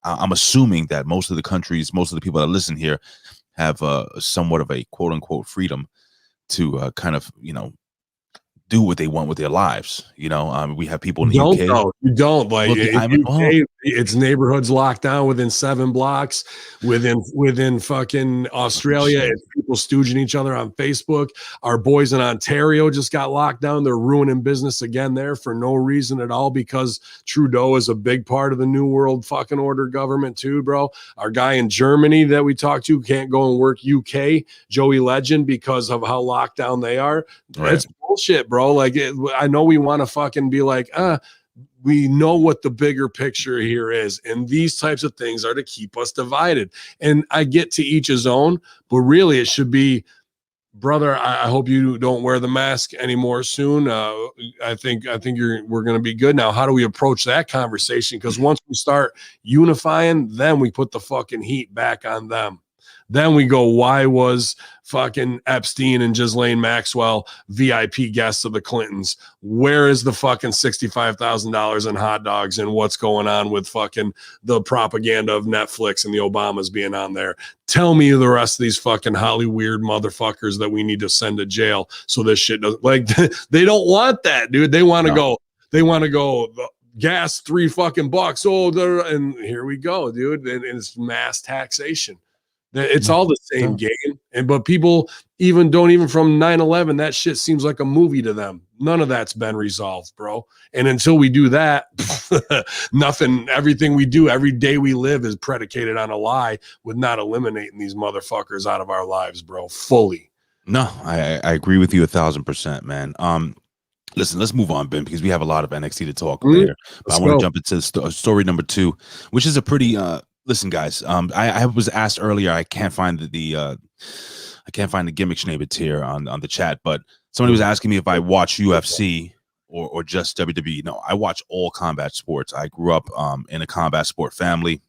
I'm assuming that most of the people that listen here have somewhat of a quote unquote freedom to kind of, you know, do what they want with their lives. You know, we have people in the UK. You don't like UK, it's neighborhoods locked down within 7 blocks. Within fucking Australia, it's people stooging each other on Facebook. Our boys in Ontario just got locked down. They're ruining business again there for no reason at all, because Trudeau is a big part of the New World fucking order government too, bro. Our guy in Germany that we talked to can't go and work UK, Joey Legend, because of how locked down they are. Right. It's bullshit, bro. Like, I know we want to fucking be like, we know what the bigger picture here is, and these types of things are to keep us divided. And I get to each his own, but really it should be, brother, I hope you don't wear the mask anymore soon. I think we're going to be good now. How do we approach that conversation? Because once we start unifying, then we put the fucking heat back on them. Then we go, why was fucking Epstein and Ghislaine Maxwell VIP guests of the Clintons? Where is the fucking $65,000 in hot dogs, and what's going on with fucking the propaganda of Netflix and the Obamas being on there? Tell me the rest of these fucking Hollywood motherfuckers that we need to send to jail so this shit doesn't, like, they don't want that, dude. They want to go, gas $3 fucking bucks. And here we go, dude. And it's mass taxation. It's all the same game. But people don't even from 9/11, that shit seems like a movie to them. None of that's been resolved, bro. And until we do that, nothing, everything we do, every day we live is predicated on a lie, with not eliminating these motherfuckers out of our lives, bro, fully. No, I agree with you 1,000%, man. Listen, let's move on, Ben, because we have a lot of NXT to talk about here. But I want to jump into story number 2, which is a pretty listen, guys. I was asked earlier. I can't find the gimmick schnabbits here on the chat, but somebody was asking me if I watch UFC or just WWE. No, I watch all combat sports. I grew up in a combat sport family.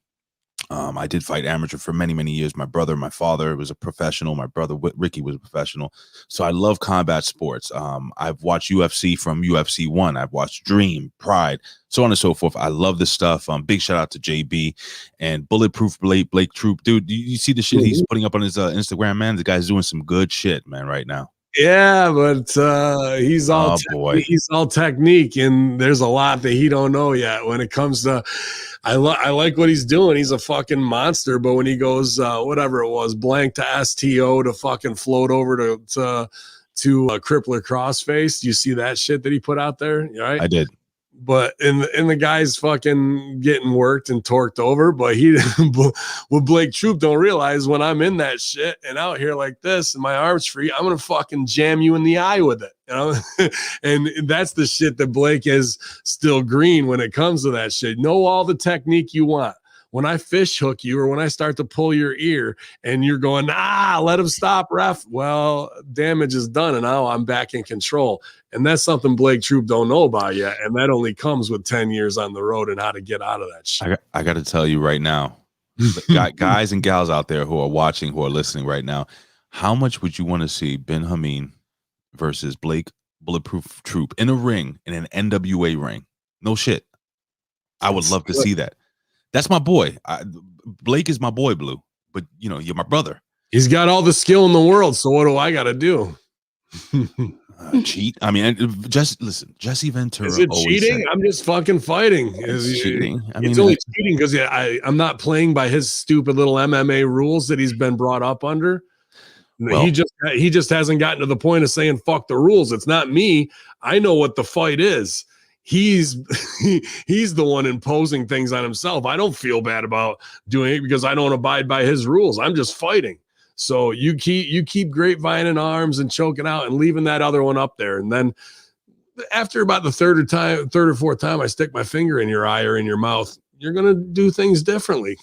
I did fight amateur for many, many years. My brother, my father was a professional. My brother Ricky was a professional. So I love combat sports. I've watched UFC from UFC 1. I've watched Dream, Pride, so on and so forth. I love this stuff. Big shout out to JB and Bulletproof Blake Troop. Dude, you see the shit he's putting up on his Instagram, man? The guy's doing some good shit, man, right now. Yeah, but he's all he's all technique, and there's a lot that he don't know yet when it comes to. I like what he's doing. He's a fucking monster, but when he goes whatever it was, blank to STO to fucking float over to Crippler Crossface, do you see that shit that he put out there? Right? I did. But in the guy's fucking getting worked and torqued over, but what Blake Troop don't realize, when I'm in that shit and out here like this and my arms free, I'm gonna fucking jam you in the eye with it, you know. And that's the shit that Blake is still green when it comes to that shit. Know all the technique you want. When I fish hook you, or when I start to pull your ear and you're going, let him stop, ref. Well, damage is done, and now I'm back in control. And that's something Blake Troop don't know about yet. And that only comes with 10 years on the road and how to get out of that shit. I got to tell you right now, guys and gals out there who are watching, who are listening right now, how much would you want to see Bin Hamin versus Blake Bulletproof Troop in a ring, in an NWA ring? No shit. I would love to see that. That's my boy. Blake is my boy, Blue. But, you know, you're my brother. He's got all the skill in the world, so what do I got to do? Cheat? I mean, just listen. Jesse Ventura. Is it cheating? I'm just fucking fighting. It's cheating. I mean, it's only cheating because I'm not playing by his stupid little MMA rules that he's been brought up under. Well, he just hasn't gotten to the point of saying fuck the rules. It's not me. I know what the fight is. he's he's the one imposing things on himself. I don't feel bad about doing it because I don't abide by his rules. I'm just fighting. So you keep grapevining arms and choking out and leaving that other one up there. And then after about the third or fourth time I stick my finger in your eye or in your mouth, you're gonna do things differently.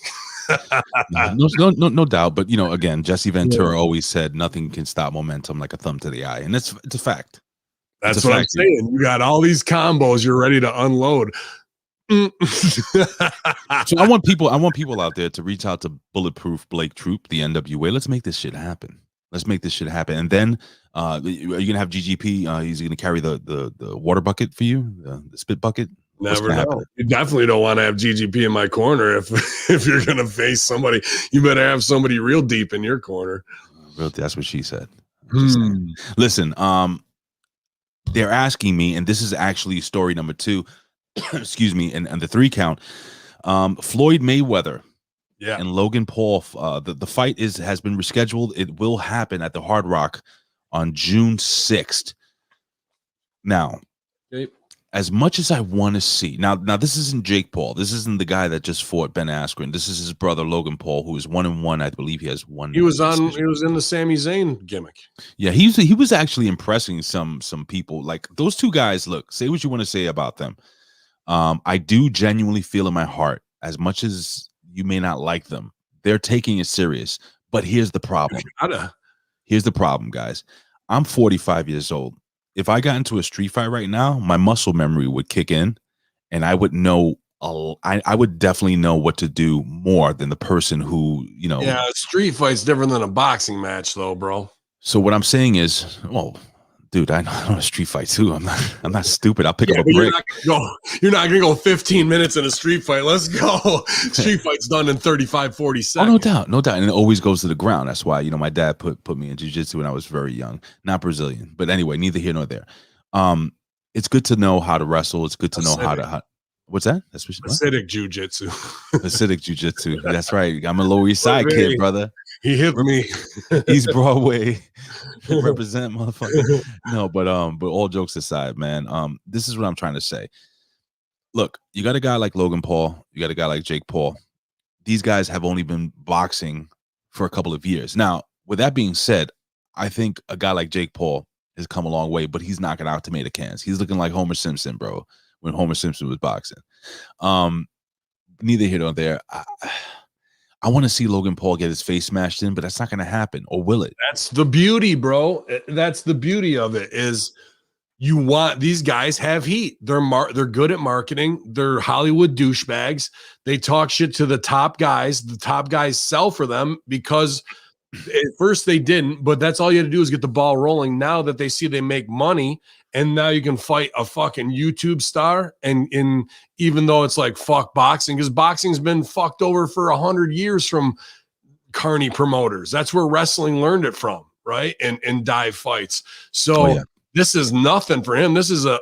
no doubt. But again, Jesse Ventura always said nothing can stop momentum like a thumb to the eye, and it's a fact. That's what I'm saying. You got all these combos, you're ready to unload. So I want people out there to reach out to Bulletproof Blake Troop, the NWA. Let's make this shit happen. And then are you gonna have GGP? He's gonna carry the water bucket for you, the spit bucket. Never know. You definitely don't want to have GGP in my corner. If you're gonna face somebody, you better have somebody real deep in your corner. That's what she said. Listen, they're asking me, and this is actually story number 2. Excuse me, and the 3 count. Floyd Mayweather, and Logan Paul. The fight has been rescheduled. It will happen at the Hard Rock on June 6th. Now, as much as I want to see, now this isn't Jake Paul. This isn't the guy that just fought Ben Askren. This is his brother Logan Paul, who is 1-1. I believe he has one. He was in the Sami Zayn gimmick. Yeah, he was actually impressing some people. Like those 2 guys. Look, say what you want to say about them. I do genuinely feel in my heart, as much as you may not like them, they're taking it serious. But here's the problem. Here's the problem, guys. I'm 45 years old. If I got into a street fight right now, my muscle memory would kick in, and I would know. I would definitely know what to do more than the person who, Yeah, a street fight's different than a boxing match, though, bro. So what I'm saying is, well, dude, I know a street fight too. I'm not stupid. I'll pick up a brick. You're not gonna go 15 minutes in a street fight. Let's go. Street fight's done in 35, 40 seconds. Oh, no doubt. And it always goes to the ground. That's why, my dad put me in jiu-jitsu when I was very young. Not Brazilian. But anyway, neither here nor there. It's good to know how to wrestle. It's good to know how to what's that? That's what Acidic jiu-jitsu. Acidic jiu-jitsu. That's right. I'm a Lower East Side kid, brother. He hit me. He's Broadway. Represent, motherfucker. No, but all jokes aside, man, this is what I'm trying to say. Look, you got a guy like Logan Paul, you got a guy like Jake Paul. These guys have only been boxing for a couple of years. Now, with that being said, I think a guy like Jake Paul has come a long way, but he's knocking out tomato cans. He's looking like Homer Simpson, bro, when Homer Simpson was boxing. Neither here nor there. I want to see Logan Paul get his face smashed in, but that's not going to happen, or will it? That's the beauty, bro. That's the beauty of it. Is you want these guys have heat. They're good at marketing. They're Hollywood douchebags. They talk shit to the top guys. The top guys sell for them because at first they didn't, but that's all you had to do is get the ball rolling. Now that they see they make money, and now you can fight a fucking YouTube star, and even though it's like fuck boxing, because boxing's been fucked over for 100 years from carny promoters. That's where wrestling learned it from, right? And dive fights. So this is nothing for him. This is a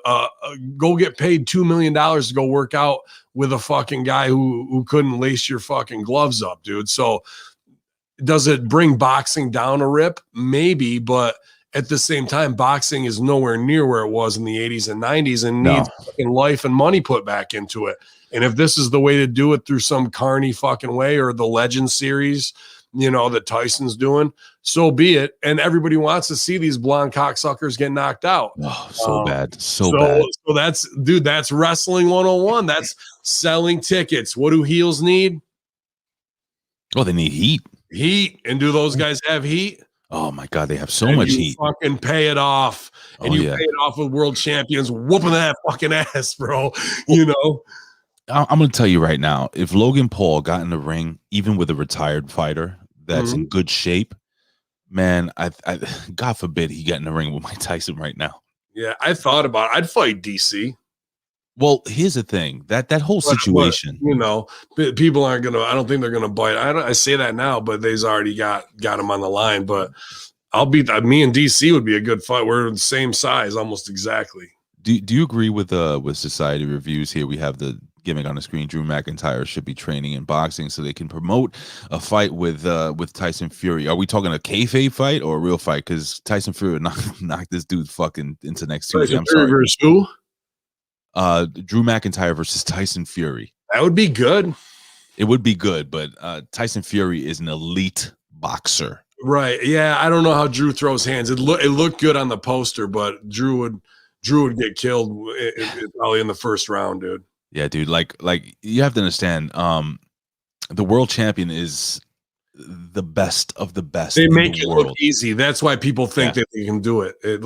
go get paid $2 million to go work out with a fucking guy who couldn't lace your fucking gloves up, dude. So does it bring boxing down a rip? Maybe, but at the same time, boxing is nowhere near where it was in the 80s and 90s and needs fucking life and money put back into it. And if this is the way to do it through some carny fucking way, or the Legend series, that Tyson's doing, so be it. And everybody wants to see these blonde cocksuckers get knocked out. Oh, so bad. So bad. So that's wrestling 101. That's selling tickets. What do heels need? Oh, they need heat. Heat. And do those guys have heat? Oh my God, they have so much heat. Fucking pay it off, and pay it off with world champions whooping that fucking ass, bro. I'm gonna tell you right now, if Logan Paul got in the ring, even with a retired fighter that's in good shape, man, I God forbid he get in the ring with Mike Tyson right now. Yeah, I thought about it. I'd fight DC. Well, here's the thing, that whole situation, people aren't gonna. I don't think they're gonna bite. I say that now, but they've already got him on the line. But me and DC would be a good fight. We're the same size, almost exactly. Do you agree with Society Reviews here? We have the gimmick on the screen. Drew McIntyre should be training in boxing so they can promote a fight with Tyson Fury. Are we talking a kayfabe fight or a real fight? Because Tyson Fury knocked this dude fucking into next Tuesday. I'm sorry. Versus who? Drew McIntyre versus Tyson Fury. That would be good. It would be good, but Tyson Fury is an elite boxer. Right. Yeah. I don't know how Drew throws hands. It looked good on the poster, but Drew would get killed probably in the first round, dude. Yeah, dude. Like you have to understand. The world champion is the best of the best. They make it look easy. That's why people think that they can do it. You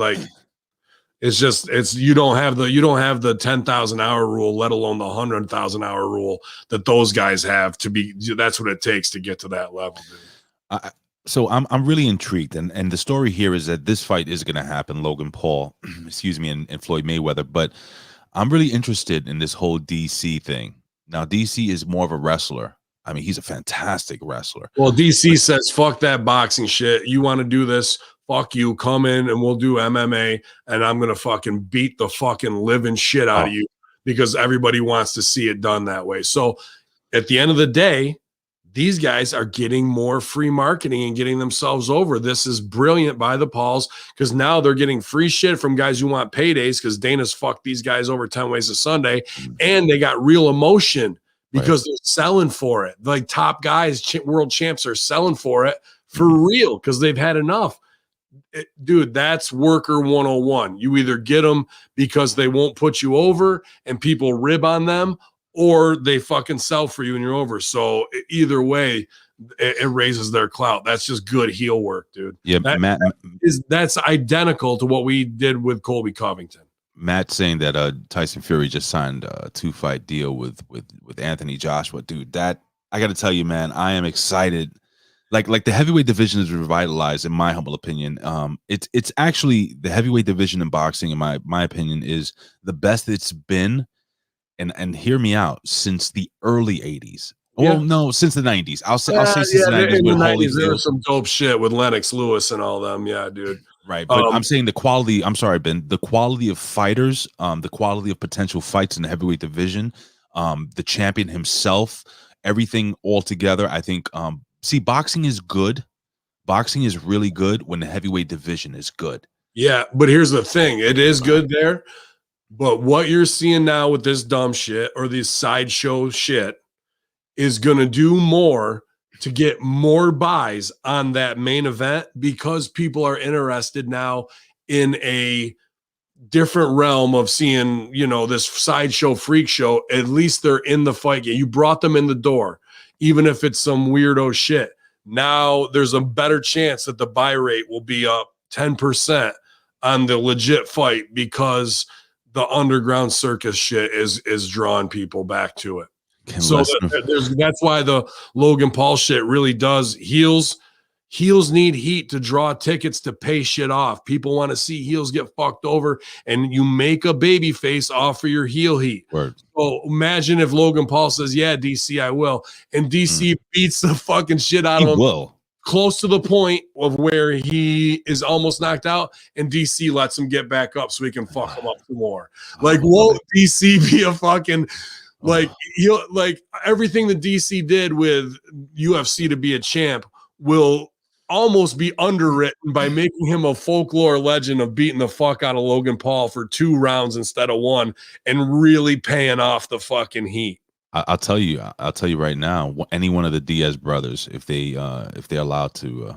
don't have the 10,000 hour rule, let alone the 100,000 hour rule that those guys have to be. That's what it takes to get to that level, dude. So I'm really intrigued, and the story here is that this fight is going to happen, Logan Paul, excuse me, and Floyd Mayweather. But I'm really interested in this whole DC thing. Now, DC is more of a wrestler. I mean, he's a fantastic wrestler. Well, DC says, fuck that boxing shit. You want to do this? Fuck you. Come in and we'll do MMA, and I'm going to fucking beat the fucking living shit out of you because everybody wants to see it done that way. So at the end of the day, these guys are getting more free marketing and getting themselves over. This is brilliant by the Pauls because now they're getting free shit from guys who want paydays because Dana's fucked these guys over 10 ways to Sunday, and they got real emotion because they're selling for it. Like top guys, world champs are selling for it for real because they've had enough. Dude, that's worker 101. You either get them because they won't put you over and people rib on them, or they fucking sell for you and you're over. So either way, it raises their clout. That's just good heel work, dude. Yeah, that's identical to what we did with Colby Covington. Matt saying that Tyson Fury just signed a 2-fight deal with Anthony Joshua. Dude, that I got to tell you, man, I am excited. Like the heavyweight division is revitalized, in my humble opinion. It's actually the heavyweight division in boxing, in my opinion, is the best it's been. And hear me out, since the early 80s. Well, no, since the 90s. I'll say since the 90s. In the 90s, there was some dope shit with Lennox Lewis and all them. Yeah, dude. Right. But I'm saying the quality, I'm sorry, Ben, the quality of fighters, the quality of potential fights in the heavyweight division, the champion himself, everything all together. I think, see, boxing is good. Boxing is really good when the heavyweight division is good. Yeah, but here's the thing. It is good there. But what you're seeing now with this dumb shit or this sideshow shit is going to do more to get more buys on that main event because people are interested now in a different realm of seeing, this sideshow freak show. At least they're in the fight game. You brought them in the door, even if it's some weirdo shit. Now there's a better chance that the buy rate will be up 10% on the legit fight because the underground circus shit is drawing people back to it. That's why the Logan Paul shit really does. Heels need heat to draw tickets to pay shit off. People want to see heels get fucked over, and you make a baby face off for your heel heat. Word. So imagine if Logan Paul says, yeah, DC, I will. And DC beats the fucking shit out of him. Will. Close to the point of where he is almost knocked out, and DC lets him get back up so he can fuck him up some more. Like, won't DC be a fucking everything that DC did with UFC to be a champ will almost be underwritten by making him a folklore legend of beating the fuck out of Logan Paul for 2 rounds instead of 1 and really paying off the fucking heat. I'll tell you right now, any one of the Diaz brothers, if they're allowed to,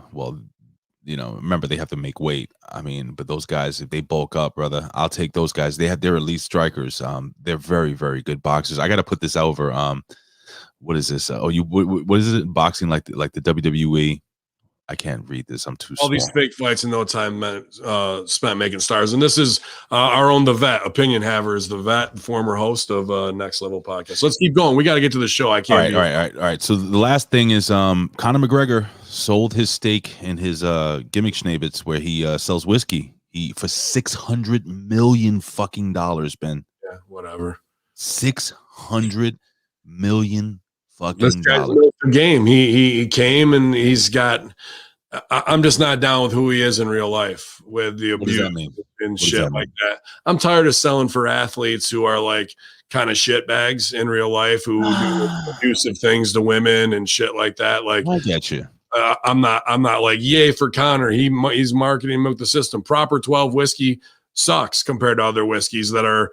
remember they have to make weight. I mean, but those guys, if they bulk up, brother, I'll take those guys. They're elite strikers. They're very, very good boxers. I got to put this over. What is this? What is it? Boxing like the WWE. I can't read this. I'm too small. All these fake fights in no time spent making stars. And this is our own The Vet, opinion haver is The Vet, former host of Next Level Podcast. So let's keep going. We got to get to the show. I can't. All right. So the last thing is Conor McGregor sold his stake in his gimmick schnabitz where he sells whiskey for $600 million fucking dollars, Ben. Yeah, whatever. $600 million fucking this guy's built the game. He came and he's got. I'm just not down with who he is in real life with the abuse and shit like that. I'm tired of selling for athletes who are like kind of shit bags in real life who do abusive things to women and shit like that. Like, I get you. I'm not like yay for Connor. He's marketing him with the system. Proper 12 whiskey sucks compared to other whiskeys that are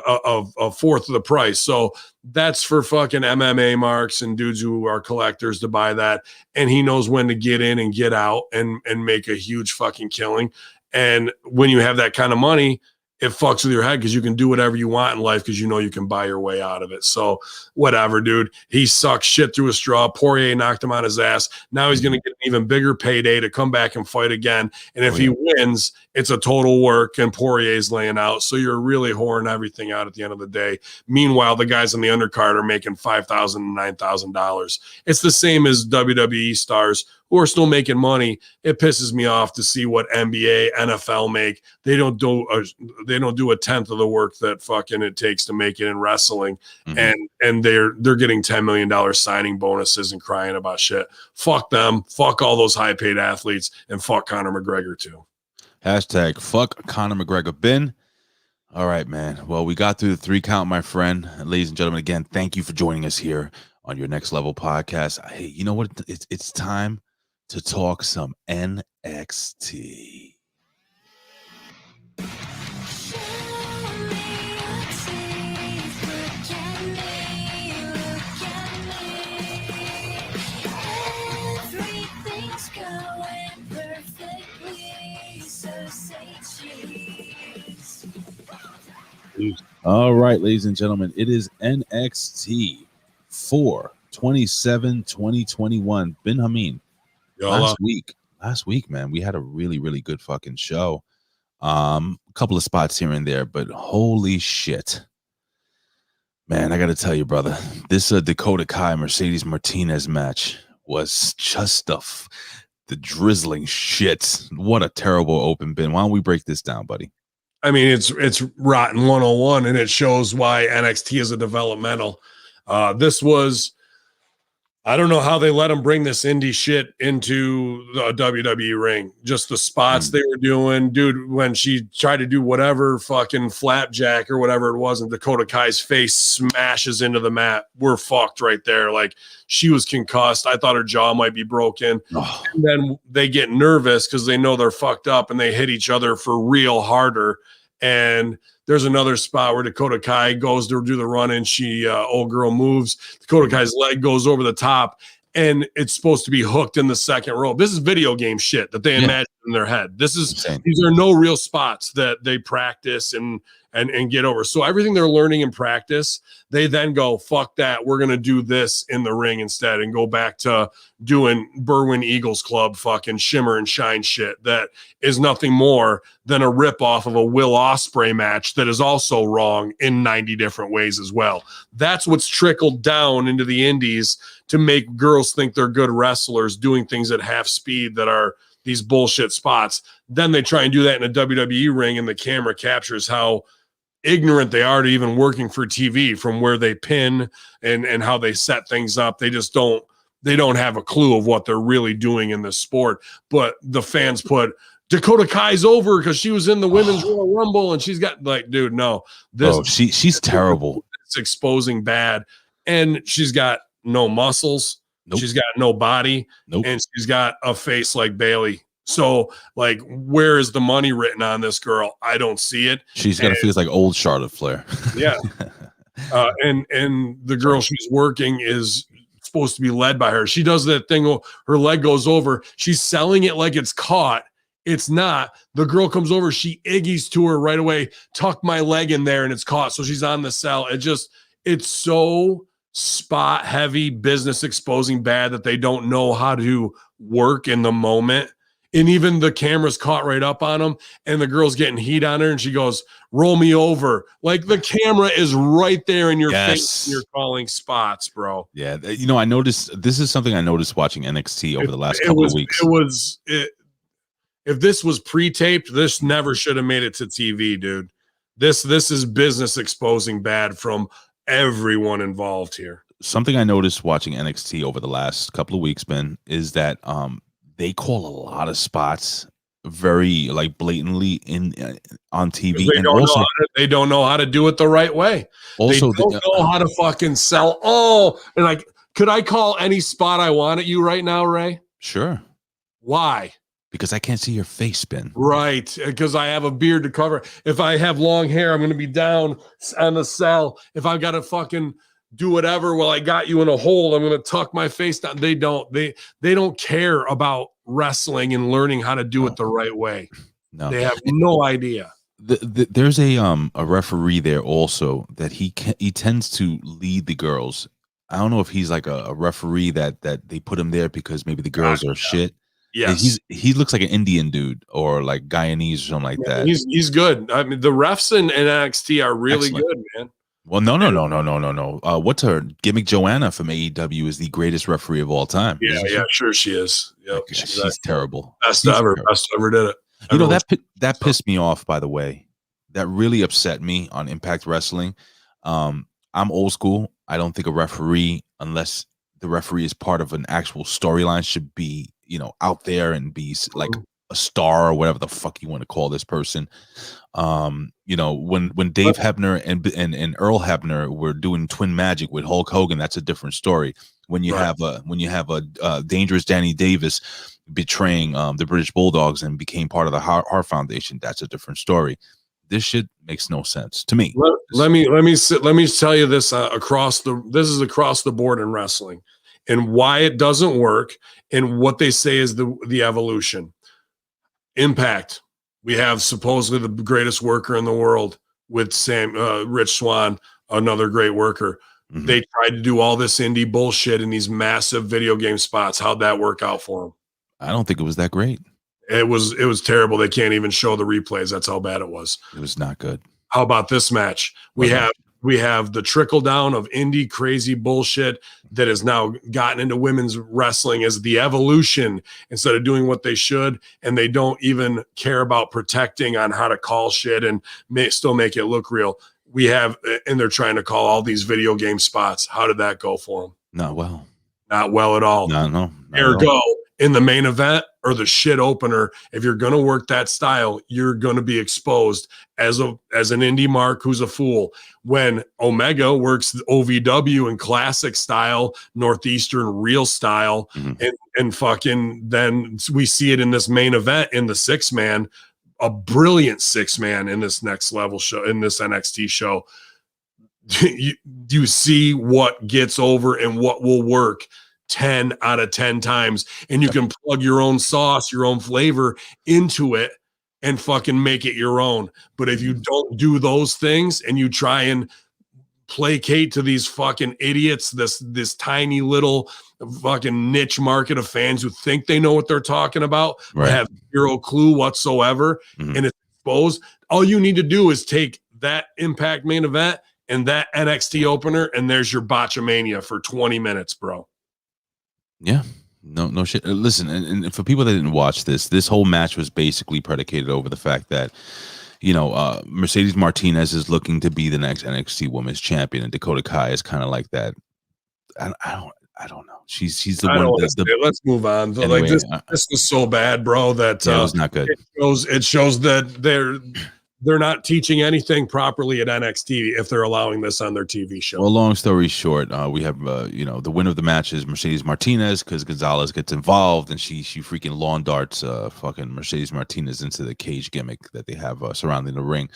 a fourth of the price. So that's for fucking MMA marks and dudes who are collectors to buy that. And he knows when to get in and get out and make a huge fucking killing. And when you have that kind of money, it fucks with your head because you can do whatever you want in life because you know you can buy your way out of it. So whatever, dude. He sucks shit through a straw. Poirier knocked him on his ass. Now he's going to get an even bigger payday to come back and fight again. And if he wins, it's a total work and Poirier's laying out. So you're really whoring everything out at the end of the day. Meanwhile, the guys on the undercard are making $5,000 and $9,000. It's the same as WWE stars who are still making money. It pisses me off to see what NBA, NFL make. They don't do a tenth of the work that fucking it takes to make it in wrestling. And they're getting $10 million signing bonuses and crying about shit. Fuck them. Fuck all those high paid athletes and fuck Connor McGregor too. Hashtag fuck Connor McGregor. Ben. All right, man. Well, we got through the 3 count, my friend. Ladies and gentlemen, again, thank you for joining us here on your Next Level podcast. Hey, you know what? It's time to talk some NXT. All right, ladies and gentlemen, it is NXT 4/27/2021. Bin Hamin. Last week, man, we had a really, really good fucking show. A couple of spots here and there, but holy shit, man! I got to tell you, brother, this Dakota Kai Mercedes Martinez match was just the drizzling shit. What a terrible open, bin. Why don't we break this down, buddy? I mean, it's rotten 101, and it shows why NXT is a developmental. This was, I don't know how they let them bring this indie shit into the WWE ring. Just the spots they were doing, dude. When she tried to do whatever fucking flapjack or whatever it was, and Dakota Kai's face smashes into the mat, we're fucked right there. Like, she was concussed. I thought her jaw might be broken. And then they get nervous because they know they're fucked up, and they hit each other for real harder. And there's another spot where Dakota Kai goes to do the run, and old girl moves. Dakota Kai's leg goes over the top, and it's supposed to be hooked in the second row. This is video game shit that they imagine in their head. These are no real spots that they practice and get over. So everything they're learning in practice, they then go, fuck that. We're going to do this in the ring instead, and go back to doing Berwyn Eagles Club fucking shimmer and shine shit. That is nothing more than a ripoff of a Will Ospreay match that is also wrong in 90 different ways as well. That's what's trickled down into the indies to make girls think they're good wrestlers doing things at half speed that are these bullshit spots. Then they try and do that in a WWE ring, and the camera captures how ignorant they are to even working for TV, from where they pin and how they set things up. They just don't have a clue of what they're really doing in this sport. But the fans put Dakota Kai's over because she was in the women's Royal Rumble, and she's got, like, dude, no, she's terrible. It's exposing bad, and she's got no muscles. Nope. She's got no body. Nope. And she's got a face like Bailey. So, like, where is the money written on this girl? I don't see it. She's got a face like old Charlotte Flair. Yeah. And the girl she's working is supposed to be led by her. She does that thing. Her leg goes over. She's selling it like it's caught. It's not. The girl comes over. She iggies to her right away. Tuck my leg in there, and it's caught. So she's on the cell. It's so spot heavy, business exposing bad that they don't know how to work in the moment. And even the camera's caught right up on them, and the girl's getting heat on her, and she goes, roll me over. Like, the camera is right there in your face. You're calling spots, bro. Yeah. You know, this is something I noticed watching NXT over the last couple of weeks. If this was pre-taped, this never should have made it to TV, dude. This is business exposing bad from everyone involved here. Something I noticed watching NXT over the last couple of weeks, Ben, is that they call a lot of spots very, like, blatantly on TV. They don't know how to do it the right way. Also, they don't know how to fucking sell. And, like, could I call any spot I want at you right now, Ray? Sure. Why? because I can't see your face, Ben. Right, because I have a beard to cover. If I have long hair, I'm going to be down on the cell. If I've got to fucking do whatever while I got you in a hole, I'm going to tuck my face down. They don't care about wrestling and learning how to do it the right way. No, they have no idea. There's a referee there also that he tends to lead the girls. I don't know if he's like a referee that they put him there because maybe the girls are shit. Yes, he looks like an Indian dude or like Guyanese or something like that. He's good. I mean, the refs in NXT are really Excellent. good, man. Well, no. What's her gimmick? Joanna from AEW is the greatest referee of all time. Yeah, sure she is. Yep, she's terrible. Best ever did it. You know, that pissed me off, by the way. That really upset me on Impact Wrestling. I'm old school. I don't think a referee, unless the referee is part of an actual storyline, should be, out there and be like a star or whatever the fuck you want to call this person. When Dave Hebner and Earl Hebner were doing Twin Magic with Hulk Hogan, that's a different story. When you have a dangerous Danny Davis betraying the British Bulldogs and became part of the Hart Foundation, that's a different story. This shit makes no sense to me. Let me tell you this across the board in wrestling, and why it doesn't work, and what they say is the evolution. Impact. We have supposedly the greatest worker in the world with Rich Swann, another great worker. Mm-hmm. They tried to do all this indie bullshit in these massive video game spots. How'd that work out for them? I don't think it was that great. It was terrible. They can't even show the replays. That's how bad it was. It was not good. How about this match? We have the trickle down of indie crazy bullshit that has now gotten into women's wrestling as the evolution instead of doing what they should, and they don't even care about protecting on how to call shit and still make it look real. And they're trying to call all these video game spots. How did that go for them? Not well. Not well at all. No. Ergo, in the main event or the shit opener, if you're going to work that style, you're going to be exposed as an indie mark who's a fool. When Omega works the OVW and classic style, Northeastern real style, and fucking then we see it in this main event in the 6-man, a brilliant 6-man in this next level show, in this NXT show. You see what gets over and what will work 10 out of 10 times, and you can plug your own sauce, your own flavor into it and fucking make it your own. But if you don't do those things and you try and placate to these fucking idiots, this tiny little fucking niche market of fans who think they know what they're talking about, have zero clue whatsoever, and it's exposed, all you need to do is take that Impact main event and that NXT opener, and there's your Botch-A-Mania for 20 minutes, bro. Yeah, no shit. Listen, and for people that didn't watch this whole match was basically predicated over the fact that, Mercedes Martinez is looking to be the next NXT Women's Champion, and Dakota Kai is kind of like that. I don't know. She's the one. Let's move on. Anyway, like this was so bad, bro. That it was not good. It shows that they're not teaching anything properly at NXT if they're allowing this on their TV show. Well, long story short, we have the winner of the match is Mercedes Martinez, because Gonzalez gets involved and she freaking lawn darts fucking Mercedes Martinez into the cage gimmick that they have surrounding the ring.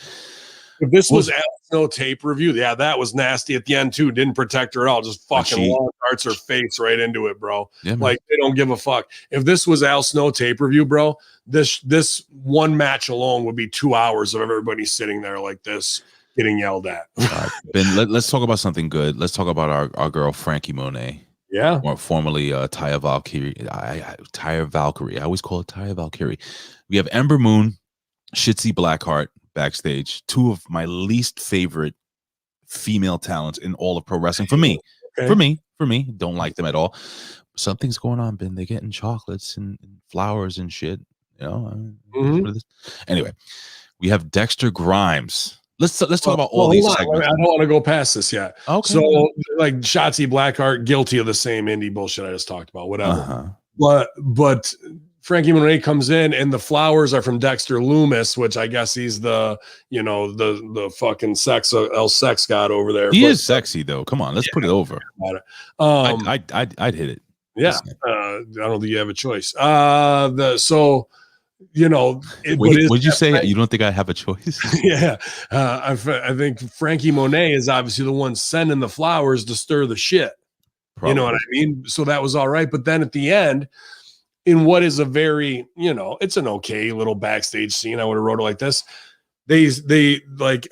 If this was Al Snow tape review, yeah, that was nasty at the end too. Didn't protect her at all. Just fucking lawn darts her face right into it, bro. Yeah, like they don't give a fuck. If this was Al Snow tape review, bro, this one match alone would be 2 hours of everybody sitting there like this getting yelled at. Ben, let's talk about something good. Let's talk about our girl Frankie Monet. Yeah, or formerly Taya Valkyrie. Taya Valkyrie. I always call it Taya Valkyrie. We have Ember Moon, Shitzy Blackheart backstage, two of my least favorite female talents in all of pro wrestling. For me, don't like them at all. Something's going on, Ben. They're getting chocolates and flowers and shit. Anyway, we have Dexter Grimes. Let's talk about all these segments. I don't want to go past this yet. Okay. So like Shotzi Blackheart, guilty of the same indie bullshit I just talked about. Whatever. But Frankie Monet comes in and the flowers are from Dexter Loomis, which I guess he's the fucking sex god over there. He is sexy though. Come on, let's put it over. I'd hit it. Yeah. I don't think you have a choice. So you know, What'd you say? You don't think I have a choice? Yeah. I think Frankie Monet is obviously the one sending the flowers to stir the shit. Probably. You know what I mean? So that was all right. But then at the end, in what is a very, you know, it's an okay little backstage scene. I would have wrote it like this. They like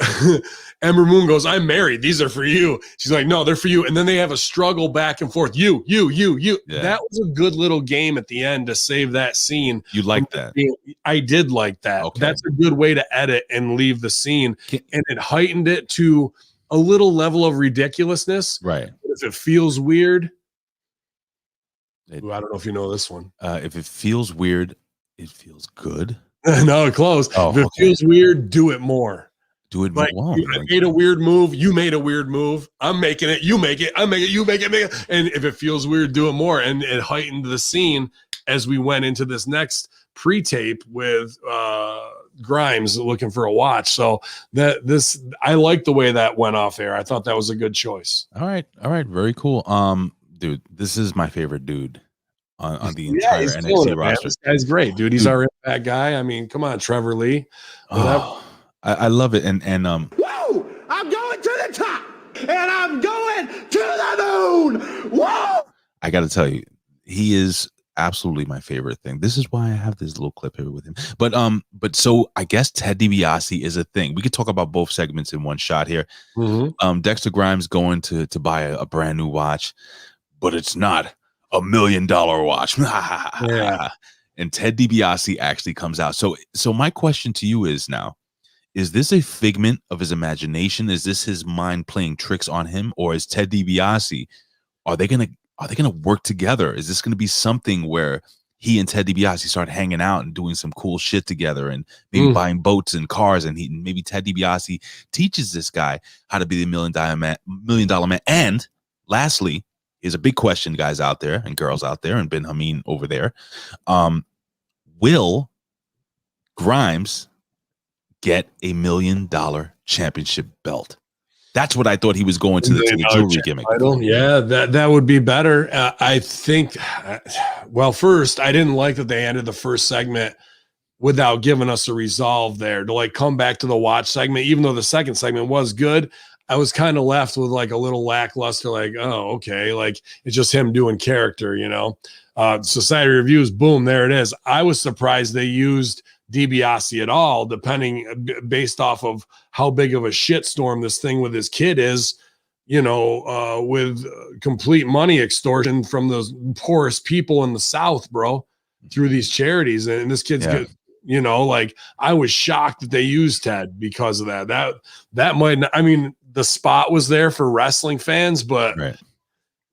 Ember Moon goes, I'm married. These are for you. She's like, no, they're for you. And then they have a struggle back and forth. You. Yeah. That was a good little game at the end to save that scene. You like that? I did like that. Okay. That's a good way to edit and leave the scene. And it heightened it to a little level of ridiculousness. Right. If it feels weird. I don't know if you know this one. If it feels weird, it feels good. No, close. If it feels weird, do it more. Do it more. I made a weird move. You made a weird move. I'm making it. You make it. I make it. You make it. And if it feels weird, do it more. And it heightened the scene as we went into this next pre-tape with Grimes looking for a watch. So I like the way that went off air. I thought that was a good choice. All right. Very cool. Dude, this is my favorite dude on the entire NXT roster. This guy's great, dude. He's our impact guy. I mean, come on, Trevor Lee. I love it. And whoa, I'm going to the top and I'm going to the moon. Whoa. I got to tell you, he is absolutely my favorite thing. This is why I have this little clip here with him. But so I guess Ted DiBiase is a thing. We could talk about both segments in one shot here. Mm-hmm. Dexter Grimes going to buy a brand new watch, but it's not $1 million watch. Yeah. And Ted DiBiase actually comes out. So my question to you is now, is this a figment of his imagination? Is this his mind playing tricks on him? Or is Ted DiBiase, are they gonna work together? Is this gonna be something where he and Ted DiBiase start hanging out and doing some cool shit together and maybe buying boats and cars, and maybe Ted DiBiase teaches this guy how to be the $1 million man? And lastly, is a big question, guys out there and girls out there, and Bin Hamin over there. Will Grimes get a $1 million championship belt? That's what I thought he was going to the jewelry gimmick. Yeah, that would be better. I think. Well, first, I didn't like that they ended the first segment without giving us a resolve there to like come back to the watch segment, even though the second segment was good. I was kind of left with like a little lackluster, like, oh, okay. Like it's just him doing character, you know. Society Reviews, boom, there it is. I was surprised they used DiBiase at all, based off of how big of a shitstorm this thing with his kid is, you know, with complete money extortion from those poorest people in the South, bro, through these charities. And this kid's good. You know, like I was shocked that they used Ted because of that. That might not, I mean, the spot was there for wrestling fans, but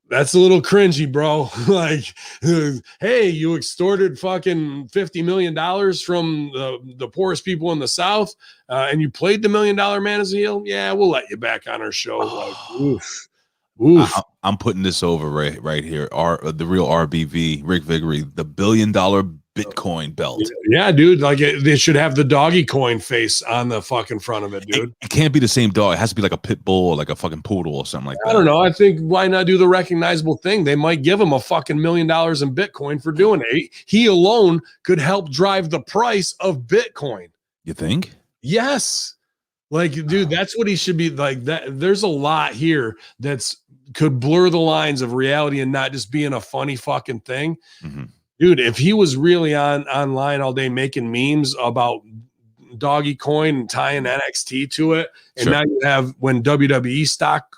that's a little cringy, bro. Like, hey, you extorted fucking $50 million from the poorest people in the South, and you played the $1 million man as a heel. Yeah, we'll let you back on our show. Like, oof. I'm putting this over right here. The real RBV, Rick Vigory, the $1 billion Bitcoin belt. Yeah, dude. Like they should have the doggy coin face on the fucking front of it, dude. It can't be the same dog. It has to be like a pit bull or like a fucking poodle or something like that. I don't know. I think why not do the recognizable thing? They might give him a fucking $1 million in Bitcoin for doing it. He alone could help drive the price of Bitcoin. You think? Yes. Like, dude, that's what he should be like. That there's a lot here could blur the lines of reality and not just being a funny fucking thing. Mm-hmm. Dude, if he was really online all day making memes about doggy coin and tying NXT to it, and now you have when WWE stock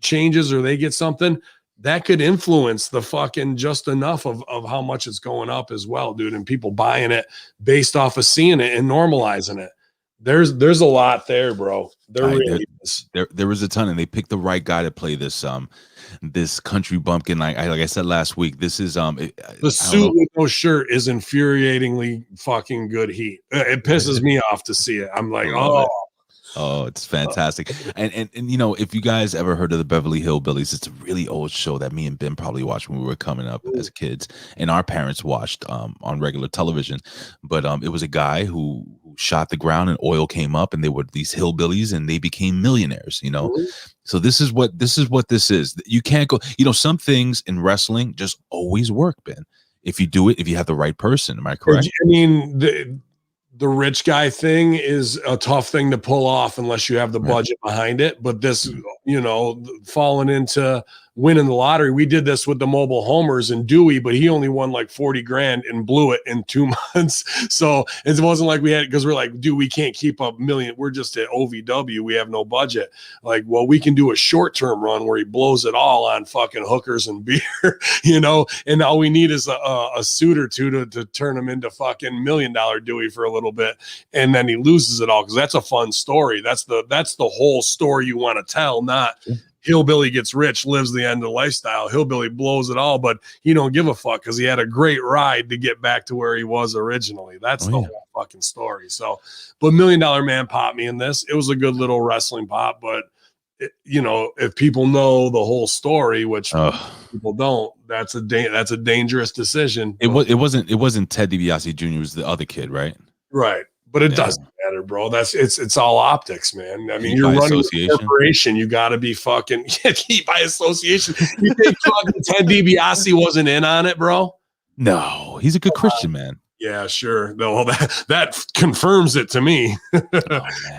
changes or they get something, that could influence the fucking just enough of how much it's going up as well, dude, and people buying it based off of seeing it and normalizing it. There's a lot there, bro. There really is. There was a ton, and they picked the right guy to play this country bumpkin. Like I said last week, this is the suit with no shirt is infuriatingly fucking good heat. It pisses me off to see it. I'm like, oh, it's fantastic. And you know, if you guys ever heard of the Beverly Hillbillies, it's a really old show that me and Ben probably watched when we were coming up as kids, and our parents watched on regular television. But it was a guy who shot the ground and oil came up, and they were these hillbillies, and they became millionaires, you know. So this is what this is. You can't go, you know, some things in wrestling just always work, Ben. if you do it, if you have the right person. Am I correct? I mean, the rich guy thing is a tough thing to pull off unless you have the budget behind it. But this, you know, falling into winning the lottery, we did this with the mobile homers and Dewey, but he only won like 40 grand and blew it in 2 months. So it wasn't like we had, because we're like, dude, we can't keep up million. We're just at OVW. We have no budget. Like, well, we can do a short-term run where he blows it all on fucking hookers and beer, you know, and all we need is a suit or two to turn him into fucking $1 million Dewey for a little bit. And then he loses it all. Cause that's a fun story. That's the whole story you want to tell, not Hillbilly gets rich, lives the end of lifestyle. Hillbilly blows it all, but he don't give a fuck because he had a great ride to get back to where he was originally. That's the whole fucking story. So, but $1 Million Man popped me in this. It was a good little wrestling pop, but you know, if people know the whole story, which people don't, that's a dangerous decision. It wasn't Ted DiBiase Jr. It was the other kid, right? Right. But it doesn't matter, bro. It's all optics, man. I mean, you're running a corporation. You got to be fucking by association. You think fucking Ted DiBiase wasn't in on it, bro? No, he's a good Christian man. Yeah, sure. No, that confirms it to me.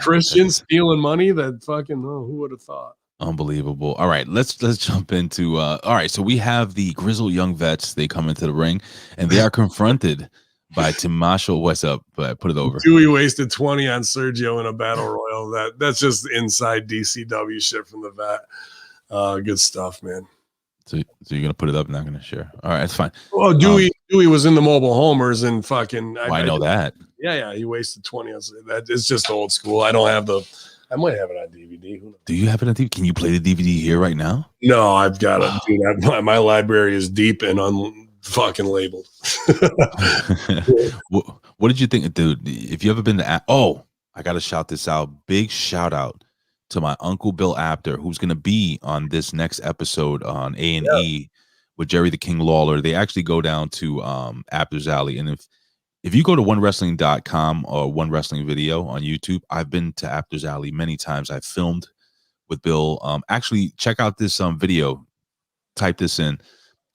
Christians stealing money. That fucking who would have thought? Unbelievable. All right, let's jump into. All right, so we have the grizzled young vets. They come into the ring and they are confronted by Macho. What's up? But put it over. Dewey wasted 20 on Sergio in a battle royal. That's just inside DCW shit from the vet. Good stuff, man. So you're gonna put it up, not gonna share. All right, that's fine. Well, Dewey was in the mobile homers and fucking. I know that. Yeah, he wasted 20 on that. It's just old school. I don't have the. I might have it on DVD. Who knows? Do you have it on DVD? Can you play the DVD here right now? No, I've got it. Dude, my library is deep and fucking labeled. What did you think, dude? If you ever been to I gotta shout this out. Big shout out to my uncle Bill Apter, who's gonna be on this next episode on A&E with Jerry the King Lawler. They actually go down to Apter's Alley, and if you go to onewrestling.com or One Wrestling Video on YouTube, I've been to Apter's Alley many times. I've filmed with Bill. Actually, check out this video. Type this in.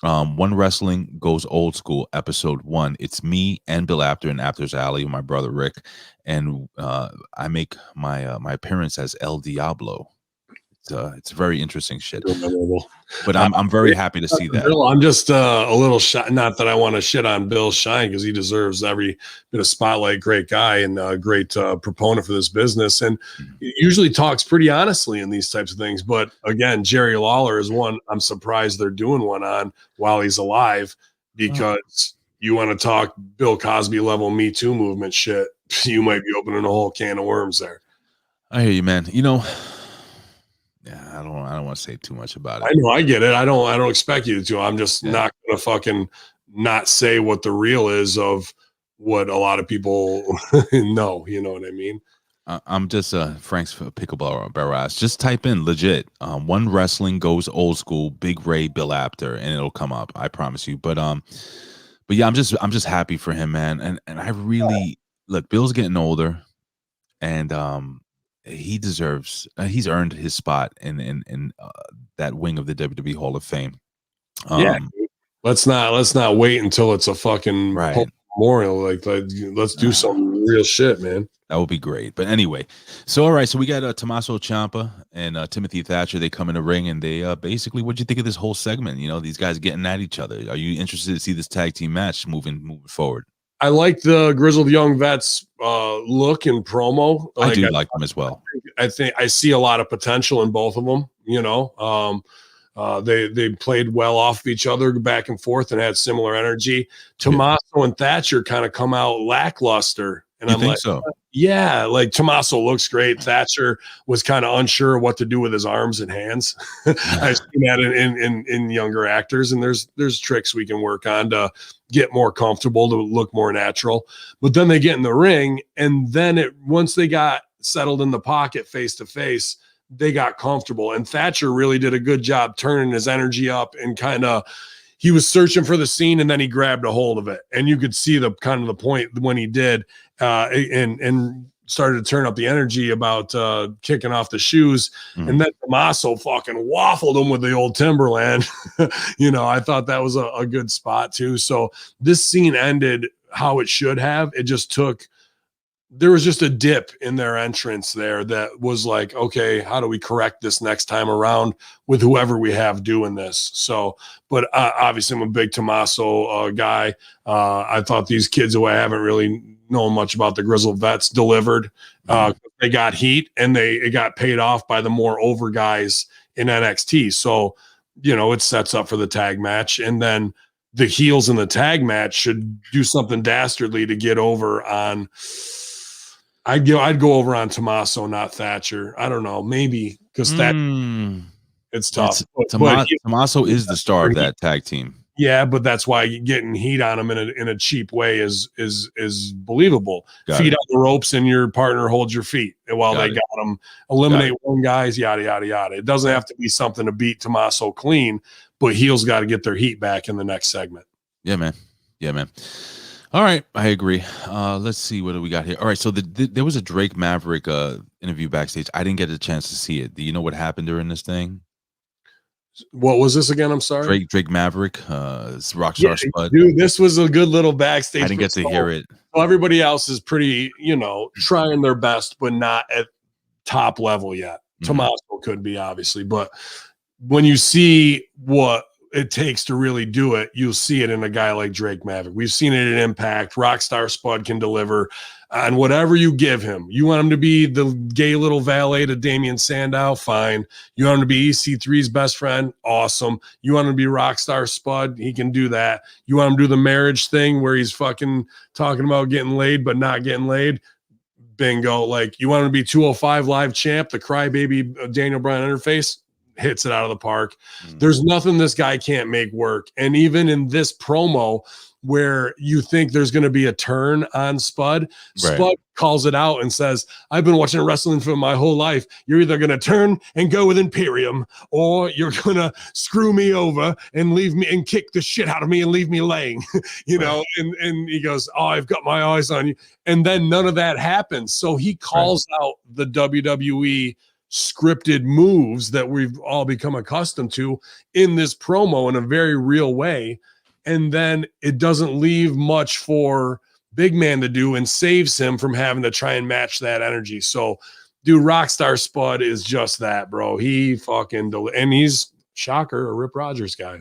One Wrestling Goes Old School, episode 1. It's me and Bill Apter in Apter's Alley with my brother Rick, and I make my appearance as El Diablo. It's very interesting shit. But I'm very happy to see that. Bill, I'm just a little shy. Not that I want to shit on Bill's shine, because he deserves every bit of spotlight. Great guy and a great proponent for this business, and he usually talks pretty honestly in these types of things. But again, Jerry Lawler is one I'm surprised they're doing one on while he's alive, because you want to talk Bill Cosby level Me Too movement shit, you might be opening a whole can of worms there. I hear you, man. You know. Yeah, I don't want to say too much about it. I know, I get it. I don't expect you to. I'm just not gonna fucking not say what the real is of what a lot of people know. You know what I mean? I'm just Frank's pickleball barrage. Just type in legit. One Wrestling Goes Old School, Big Ray, Bill Apter, and it'll come up. I promise you. But yeah, I'm just happy for him, man. And I really look. Bill's getting older, and he deserves. He's earned his spot in that wing of the WWE Hall of Fame. Let's not wait until it's a fucking memorial. Like let's do some real shit, man. That would be great. But anyway, so all right, so we got Tommaso Ciampa and Timothy Thatcher. They come in the ring, and they basically, what'd you think of this whole segment? You know, these guys getting at each other. Are you interested to see this tag team match moving forward? I like the grizzled young vets look and promo. I do like them as well. I think I see a lot of potential in both of them. You know, they played well off of each other back and forth and had similar energy. Tommaso and Thatcher kind of come out lackluster. And I'm like, so? Yeah, like Tommaso looks great. Thatcher was kind of unsure what to do with his arms and hands. I've seen that in younger actors, and there's tricks we can work on to get more comfortable, to look more natural. But then they get in the ring, and then once they got settled in the pocket face to face, they got comfortable. And Thatcher really did a good job turning his energy up, and kind of he was searching for the scene, and then he grabbed a hold of it. And you could see the kind of the point when he did. And started to turn up the energy about kicking off the shoes. And then Tommaso fucking waffled him with the old Timberland. I thought that was a good spot too. So this scene ended how it should have. It just there was just a dip in their entrance there that was like, okay, how do we correct this next time around with whoever we have doing this? So, but obviously I'm a big Tommaso guy. I thought these kids who I haven't really known much about, the Grizzled Vets, delivered. They got heat and it got paid off by the more over guys in NXT. So, it sets up for the tag match. And then the heels in the tag match should do something dastardly to get over on. I'd go over on Tommaso, not Thatcher. I don't know, maybe because it's tough. Tommaso is the star of that tag team. Yeah, but that's why getting heat on him in a cheap way is believable. Feet on the ropes and your partner holds your feet while they got him. Eliminate one guy's yada yada yada. It doesn't have to be something to beat Tommaso clean, but heels got to get their heat back in the next segment. Yeah, man. All right, I agree. Let's see what do we got here. All right, so there was a Drake Maverick interview backstage. I didn't get a chance to see it. Do you know what happened during this thing? What was this again? I'm sorry. Drake Maverick, Rockstar Spud. Dude, this was a good little backstage. I didn't get to hear it. Well, everybody else is pretty, trying their best, but not at top level yet. Tommaso could be, obviously, but when you see what it takes to really do it, you'll see it in a guy like Drake Maverick. We've seen it at Impact. Rockstar Spud can deliver on whatever you give him. You want him to be the gay little valet to Damian Sandow? Fine. You want him to be EC3's best friend? Awesome. You want him to be Rockstar Spud? He can do that. You want him to do the marriage thing where he's fucking talking about getting laid but not getting laid? Bingo. Like, you want him to be 205 Live champ, the crybaby Daniel Bryan interface? Hits it out of the park. There's nothing this guy can't make work. And even in this promo where you think there's going to be a turn on Spud, Spud calls it out and says, I've been watching wrestling for my whole life. You're either going to turn and go with Imperium, or you're going to screw me over and leave me and kick the shit out of me and leave me laying, and he goes, oh, I've got my eyes on you. And then none of that happens. So he calls out the WWE scripted moves that we've all become accustomed to in this promo in a very real way. And then it doesn't leave much for Big Man to do and saves him from having to try and match that energy. So, dude, Rockstar Spud is just that, bro. He fucking, and he's, shocker, a Rip Rogers guy.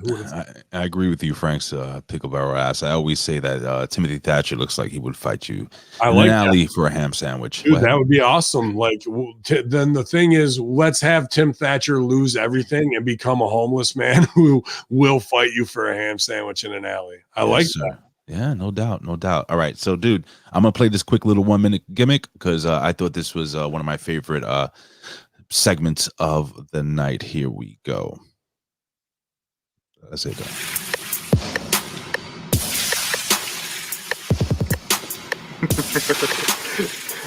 I agree with you, Frank's pickle barrel ass. I always say that Timothy Thatcher looks like he would fight you in an alley for a ham sandwich. Dude, that would be awesome. Like, then the thing is, let's have Tim Thatcher lose everything and become a homeless man who will fight you for a ham sandwich in an alley. I like that. Yeah, no doubt. All right, so, dude, I'm going to play this quick little 1-minute gimmick because I thought this was one of my favorite segments of the night. Here we go. Let's say that.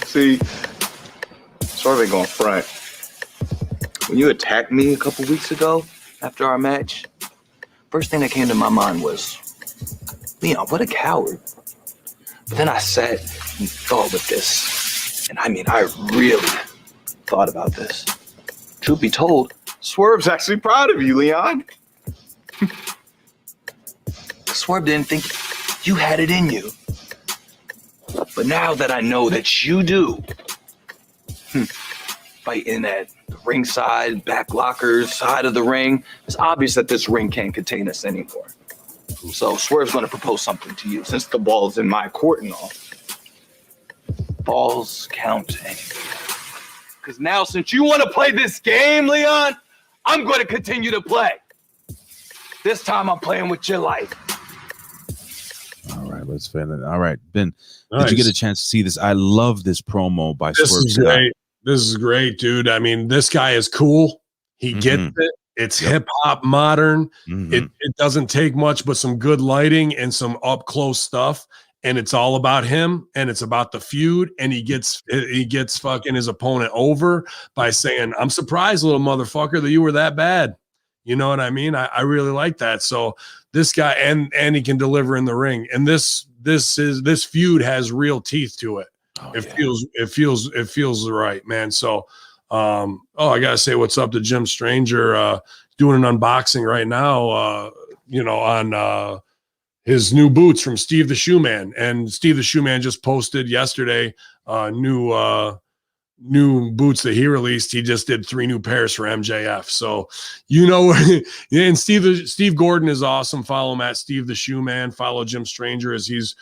See, sort of going front. When you attacked me a couple weeks ago after our match, first thing that came to my mind was, Leon, what a coward. But then I sat and thought with this, and I mean, I really thought about this. Truth be told, Swerve's actually proud of you, Leon. Swerve didn't think you had it in you. But now that I know that you do, fighting at the ringside, back lockers, side of the ring, it's obvious that this ring can't contain us anymore. So Swerve's going to propose something to you, since the ball's in my court and all. Balls count anyway. Because now, since you want to play this game, Leon, I'm going to continue to play. This time I'm playing with your life. All right, let's finish. All right, Ben, did you get a chance to see this? I love this promo by Swerve. This is great. This is great, dude. I mean, this guy is cool. He gets it. It's hip hop modern. It doesn't take much but some good lighting and some up close stuff. And it's all about him, and it's about the feud, and he gets fucking his opponent over by saying, I'm surprised, little motherfucker, that you were that bad. You know what I mean? I really like that. So this guy, and he can deliver in the ring. And this feud has real teeth to it. It feels right, man. So, I gotta say what's up to Jim Stranger, doing an unboxing right now, on his new boots from Steve the Shoe Man. And Steve the Shoe Man just posted yesterday new boots that he released. He just did 3 new pairs for MJF. So, and Steve Gordon is awesome. Follow him at Steve the Shoe Man. Follow Jim Stranger as he's,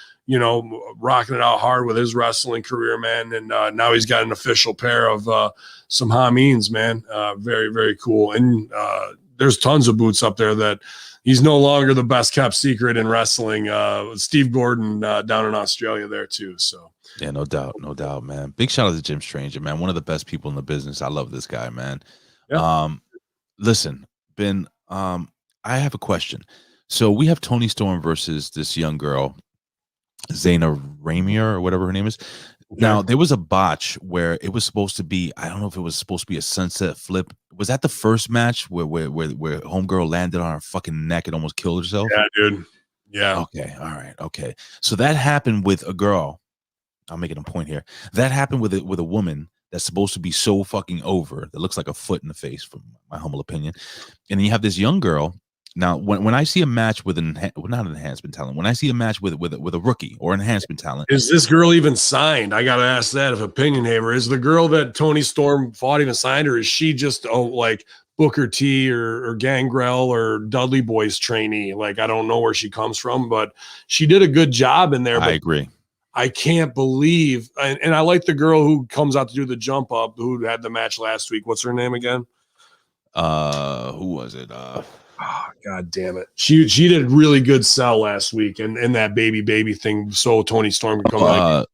rocking it out hard with his wrestling career, man. And now he's got an official pair of some Hamins, man. Very, very cool. And there's tons of boots up there that he's no longer the best kept secret in wrestling. Steve Gordon down in Australia there too. So yeah, no doubt, man. Big shout out to Jim Stranger, man. One of the best people in the business. I love this guy, man. Yeah. Listen, Ben, I have a question. So we have Toni Storm versus this young girl, Zaina Ramier or whatever her name is. Now, there was a botch where it was supposed to be, I don't know if it was supposed to be a sunset flip. Was that the first match where homegirl landed on her fucking neck and almost killed herself? Yeah, dude. Yeah. Okay. All right. Okay. So that happened with a girl. I'm making a point here. That happened with a woman that's supposed to be so fucking over that looks like a foot in the face, from my humble opinion. And then you have this young girl. Now, when I see a match with not an enhancement talent, when I see a match with a rookie or enhancement talent, is this girl even signed? I gotta ask that of Opinion Haver. Is the girl that Toni Storm fought even signed, or is she just like Booker T or Gangrel or Dudley Boy's trainee? Like, I don't know where she comes from, but she did a good job in there. I agree. I can't believe, and I like the girl who comes out to do the jump up, who had the match last week. What's her name again? Who was it? Oh, God damn it. She did a really good sell last week and that baby thing. So Toni Storm could come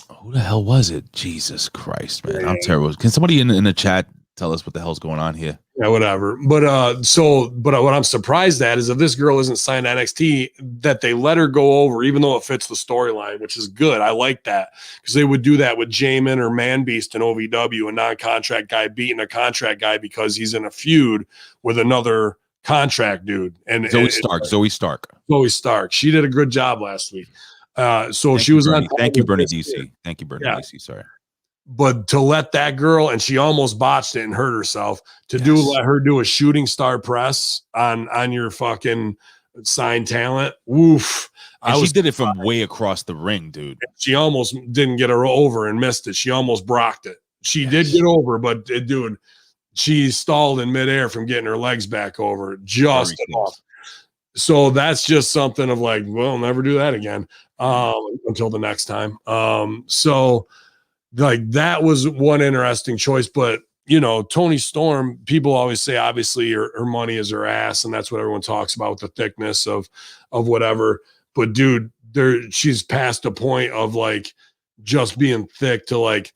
who the hell was it? Jesus Christ, man. I'm terrible. Can somebody in the chat tell us what the hell's going on here? Yeah, whatever. But what I'm surprised at is if this girl isn't signed to NXT, that they let her go over, even though it fits the storyline, which is good. I like that, because they would do that with Jamin or Man Beast in OVW, a non-contract guy beating a contract guy because he's in a feud with another contract dude. And Zoe Stark. She did a good job last week. She was on. Thank you, Bernie DC. Thank you, Bernie DC. Sorry. But to let that girl, and she almost botched it and hurt herself, let her do a shooting star press on your fucking signed talent. Woof. She did it from way across the ring, dude. She almost didn't get her over and missed it. She almost brocked it. She did get over, but dude, she stalled in midair from getting her legs back over just enough. So that's just something of like, well, never do that again until the next time. So like that was one interesting choice. But, Toni Storm, people always say, obviously, her money is her ass. And that's what everyone talks about with the thickness of whatever. But, dude, she's past a point of like just being thick to like,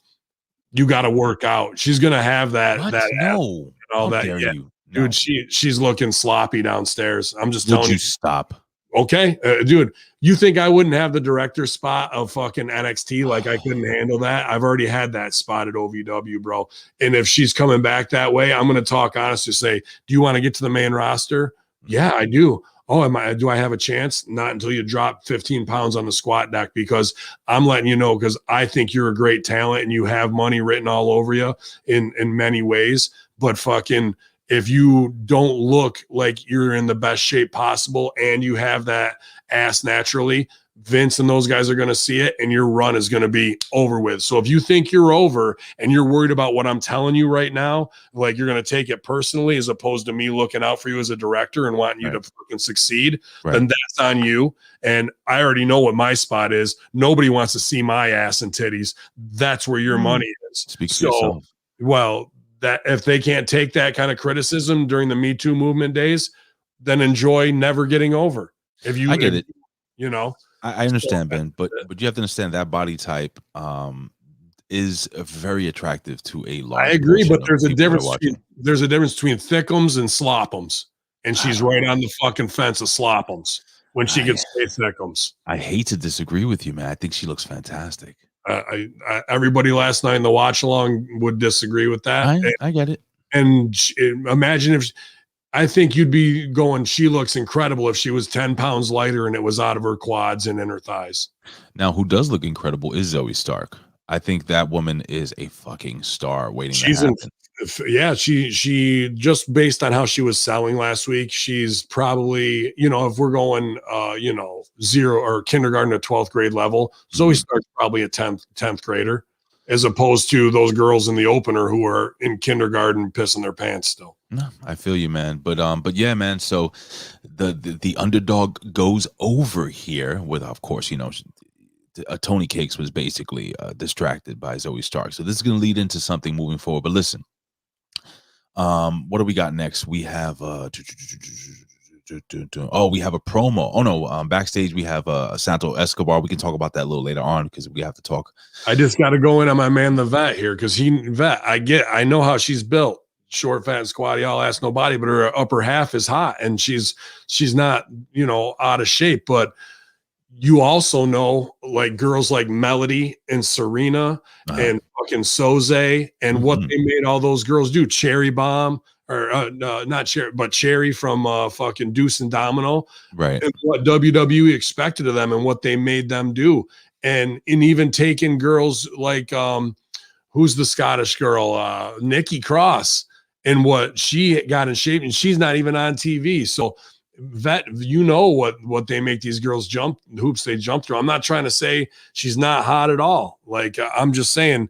you got to work out. She's going to have that. What? That no. All that. Yeah. Dude, she's looking sloppy downstairs. I'm just telling you. Would you stop? Okay, dude, you think I wouldn't have the director spot of fucking NXT? Like I couldn't handle that? I've already had that spot at OVW, bro. And if she's coming back that way, I'm going to talk honestly, say, do you want to get to the main roster? Yeah, I do. Oh, do I have a chance? Not until you drop 15 pounds on the squat deck, because I'm letting you know, because I think you're a great talent and you have money written all over you in many ways. But fucking, if you don't look like you're in the best shape possible and you have that ass naturally, Vince and those guys are going to see it and your run is going to be over with. So if you think you're over and you're worried about what I'm telling you right now, like you're going to take it personally as opposed to me looking out for you as a director and wanting you to fucking succeed, then that's on you. And I already know what my spot is. Nobody wants to see my ass and titties. That's where your money is. Speak for yourself. Well, that if they can't take that kind of criticism during the Me Too movement days, then enjoy never getting over. I get it. I understand, Ben, but you have to understand that body type is very attractive to a large. I agree, but there's a difference. There's a difference between thickums and sloppums, and she's right on the fucking fence of sloppums when she gets thickums. I hate to disagree with you, man. I think she looks fantastic. Everybody last night in the watch along would disagree with that. I get it. And imagine if I think you'd be going, she looks incredible if she was 10 pounds lighter and it was out of her quads and in her thighs. Now, who does look incredible is Zoe Stark. I think that woman is a fucking star waiting She's to happen. Yeah, she just based on how she was selling last week, she's probably, if we're going, 0 or kindergarten to 12th grade level, Zoe Stark's probably a 10th grader, as opposed to those girls in the opener who are in kindergarten pissing their pants still. No, I feel you, man. But yeah, man. So the underdog goes over here with, of course, Tony Cakes was basically distracted by Zoe Stark. So this is going to lead into something moving forward. But listen, what do we got next? We have we have a promo. Oh no, backstage we have Santo Escobar. We can talk about that a little later on because we have to talk. I just got to go in on my man the vet here because I know how she's built. Short, fat, and squatty, I'll ask nobody, but her upper half is hot and she's not, out of shape. But you also know, like, girls like Melody and Serena and fucking Soze and what they made all those girls do. Cherry Bomb, or not Cherry, but Cherry from fucking Deuce and Domino. Right. And what WWE expected of them and what they made them do. And even taking girls like, who's the Scottish girl? Nikki Cross. And what she got in shape, and she's not even on TV. So vet, what they make these girls jump, hoops they jump through. I'm not trying to say she's not hot at all. Like, I'm just saying,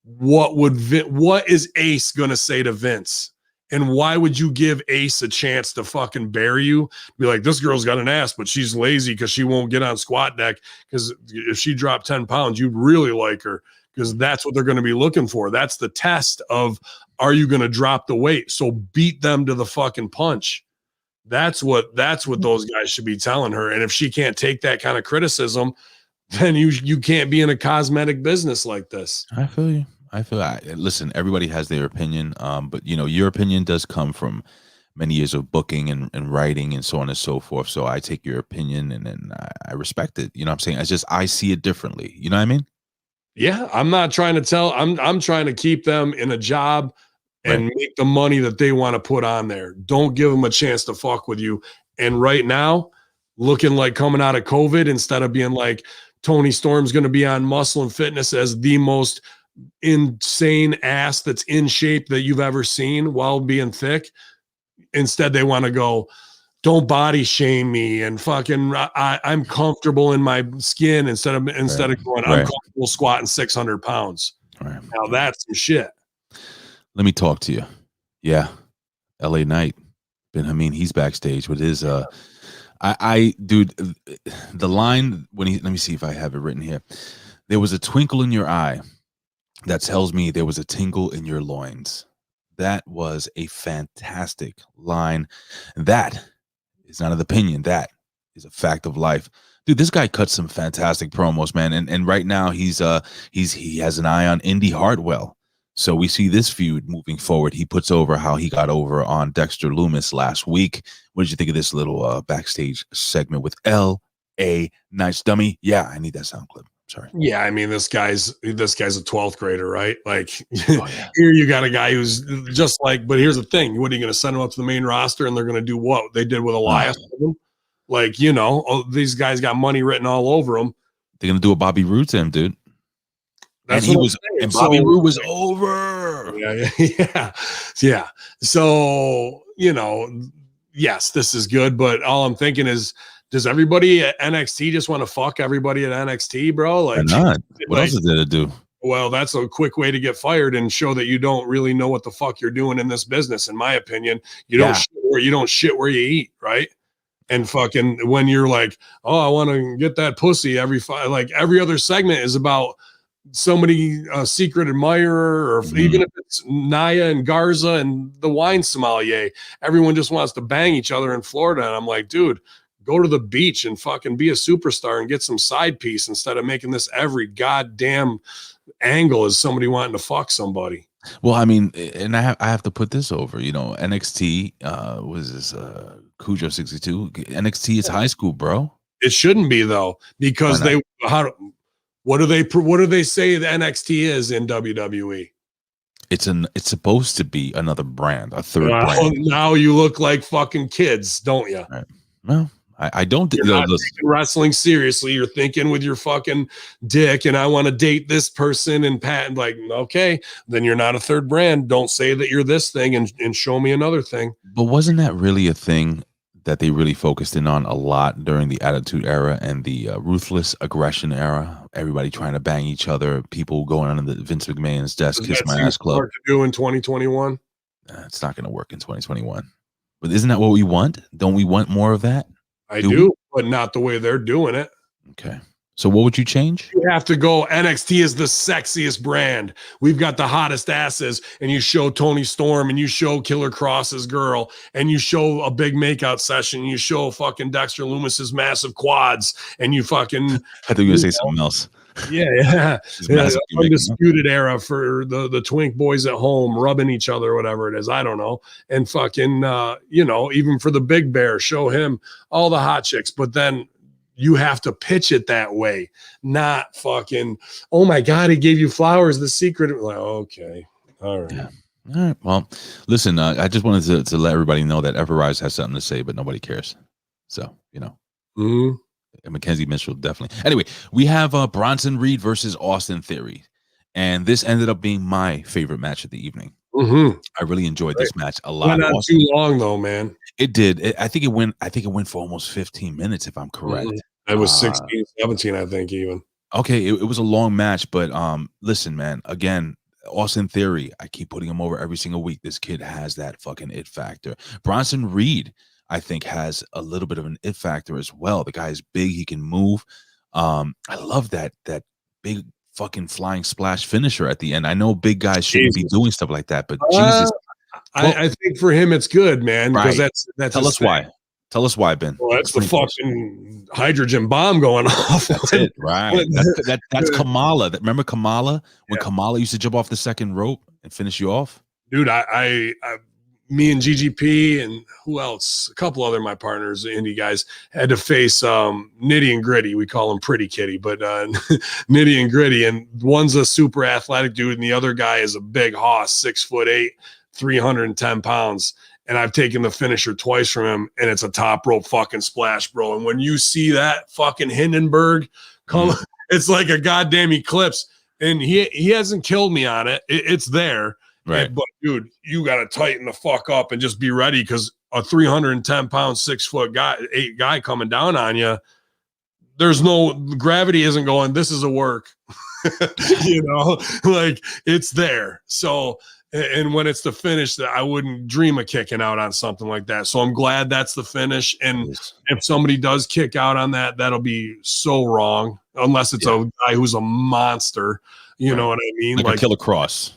what is Ace gonna say to Vince? And why would you give Ace a chance to fucking bury you? Be like, this girl's got an ass, but she's lazy because she won't get on squat deck. Because if she dropped 10 pounds, you'd really like her. Because that's what they're going to be looking for. That's the test of, are you going to drop the weight? So beat them to the fucking punch. That's what those guys should be telling her. And if she can't take that kind of criticism, then you can't be in a cosmetic business like this. I feel you. Listen, everybody has their opinion. But your opinion does come from many years of booking and writing and so on and so forth. So I take your opinion and I respect it. You know what I'm saying? It's just, I see it differently. You know what I mean? Yeah, I'm not trying to tell. I'm trying to keep them in a job and make the money that they want to put on there. Don't give them a chance to fuck with you. And right now, looking like coming out of COVID, instead of being like Tony Storm's going to be on Muscle and Fitness as the most insane ass that's in shape that you've ever seen while being thick. Instead, they want to go, don't body shame me and fucking I'm comfortable in my skin instead of going, I'm comfortable squatting 600 pounds. Right. Now that's some shit. Let me talk to you. Yeah. LA Knight, Bin Hamin, he's backstage with his dude, the line when let me see if I have it written here. There was a twinkle in your eye that tells me there was a tingle in your loins. That was a fantastic line. That is not an opinion. That is a fact of life. Dude, this guy cuts some fantastic promos, man. And right now he has an eye on Indy Hartwell. So we see this feud moving forward. He puts over how he got over on Dexter Loomis last week. What did you think of this little backstage segment with L.A. Knight's dummy? Yeah, I need that sound clip. Sorry. Yeah, I mean, this guy's a 12th grader, right? Like, here you got a guy who's just like, but here's the thing. What are you going to send him up to the main roster and they're going to do what they did with Elias? Like, these guys got money written all over them. They're going to do a Bobby Roode to him, dude. That's and Bobby Roode was over. Yeah. So, yes, this is good, but all I'm thinking is, does everybody at NXT just want to fuck everybody at NXT, bro? Like, why not? What else is there to do? Well, that's a quick way to get fired and show that you don't really know what the fuck you're doing in this business. In my opinion, you don't shit where you eat, right? And fucking when you're like, oh, I want to get that pussy every other segment is about somebody, a secret admirer, or even if it's Naya and Garza and the wine sommelier, everyone just wants to bang each other in Florida. And I'm like, dude, go to the beach and fucking be a superstar and get some side piece instead of making this every goddamn angle as somebody wanting to fuck somebody. Well, I mean, and I have to put this over, NXT was this Cujo 62. NXT is high school, bro. It shouldn't be though, because what do they say the NXT is in WWE? It's supposed to be another brand, a third brand. Now you look like fucking kids, don't you? Right. Well, I don't. You're not taking wrestling seriously. You're thinking with your fucking dick, and I want to date this person and Pat. Like, okay, then you're not a third brand. Don't say that you're this thing and show me another thing. But wasn't that really a thing that they really focused in on a lot during the Attitude Era and the ruthless aggression era? Everybody trying to bang each other, people going on the Vince McMahon's desk, kiss my ass club. Hard to do in 2021. It's not going to work in 2021. But isn't that what we want? Don't we want more of that? I do, but not the way they're doing it. Okay. So what would you change? You have to go. NXT is the sexiest brand. We've got the hottest asses, and you show Tony Storm, and you show Killer Cross's girl, and you show a big makeout session. You show fucking Dexter Loomis's massive quads, and you fucking. I thought you were going to say something else. Yeah. Undisputed era for the twink boys at home rubbing each other, whatever it is. I don't know. And fucking, even for the Big Bear, show him all the hot chicks. But then you have to pitch it that way, not fucking, oh my God, he gave you flowers. The secret. Like, okay. All right. Yeah. All right. Well, listen, I just wanted to let everybody know that Everrise has something to say, but nobody cares. So, Mm-hmm. Mackenzie Mitchell, definitely. Anyway, we have Bronson Reed versus Austin Theory. And this ended up being my favorite match of the evening. Mm-hmm. I really enjoyed this match a lot. Not too long though, man. It did. I think it went for almost 15 minutes, if I'm correct. Mm-hmm. It was 16, 17, I think, even. Okay, it was a long match, but listen, man, again, Austin Theory, I keep putting him over every single week. This kid has that fucking it factor. Bronson Reed, I think, has a little bit of an it factor as well. The guy is big, he can move. I love that big fucking flying splash finisher at the end. I know big guys shouldn't be doing stuff like that, but Jesus. I think for him it's good, man, because that's Tell us why. Tell us why, Ben. Well, that's the fucking hydrogen bomb going off. That's it, right? That's Kamala. Remember Kamala when Kamala used to jump off the second rope and finish you off? Dude, I me and GGP and who else? A couple other my partners, indie guys, had to face Nitty and Gritty. We call him Pretty Kitty, but Nitty and Gritty. And one's a super athletic dude, and the other guy is a big hoss, 6'8", 310 pounds. And I've taken the finisher twice from him, and it's a top rope fucking splash, bro. And when you see that fucking Hindenburg come, it's like a goddamn eclipse. And he hasn't killed me on it. It's there. Right. But dude, you got to tighten the fuck up and just be ready, because a 310 pound, 6 foot guy coming down on you, there's no gravity isn't going, this is a work, like it's there. So, and when it's the finish, that I wouldn't dream of kicking out on something like that. So I'm glad that's the finish. And if somebody does kick out on that, that'll be so wrong, unless it's a guy who's a monster. You know what I mean? Like a Killer Cross.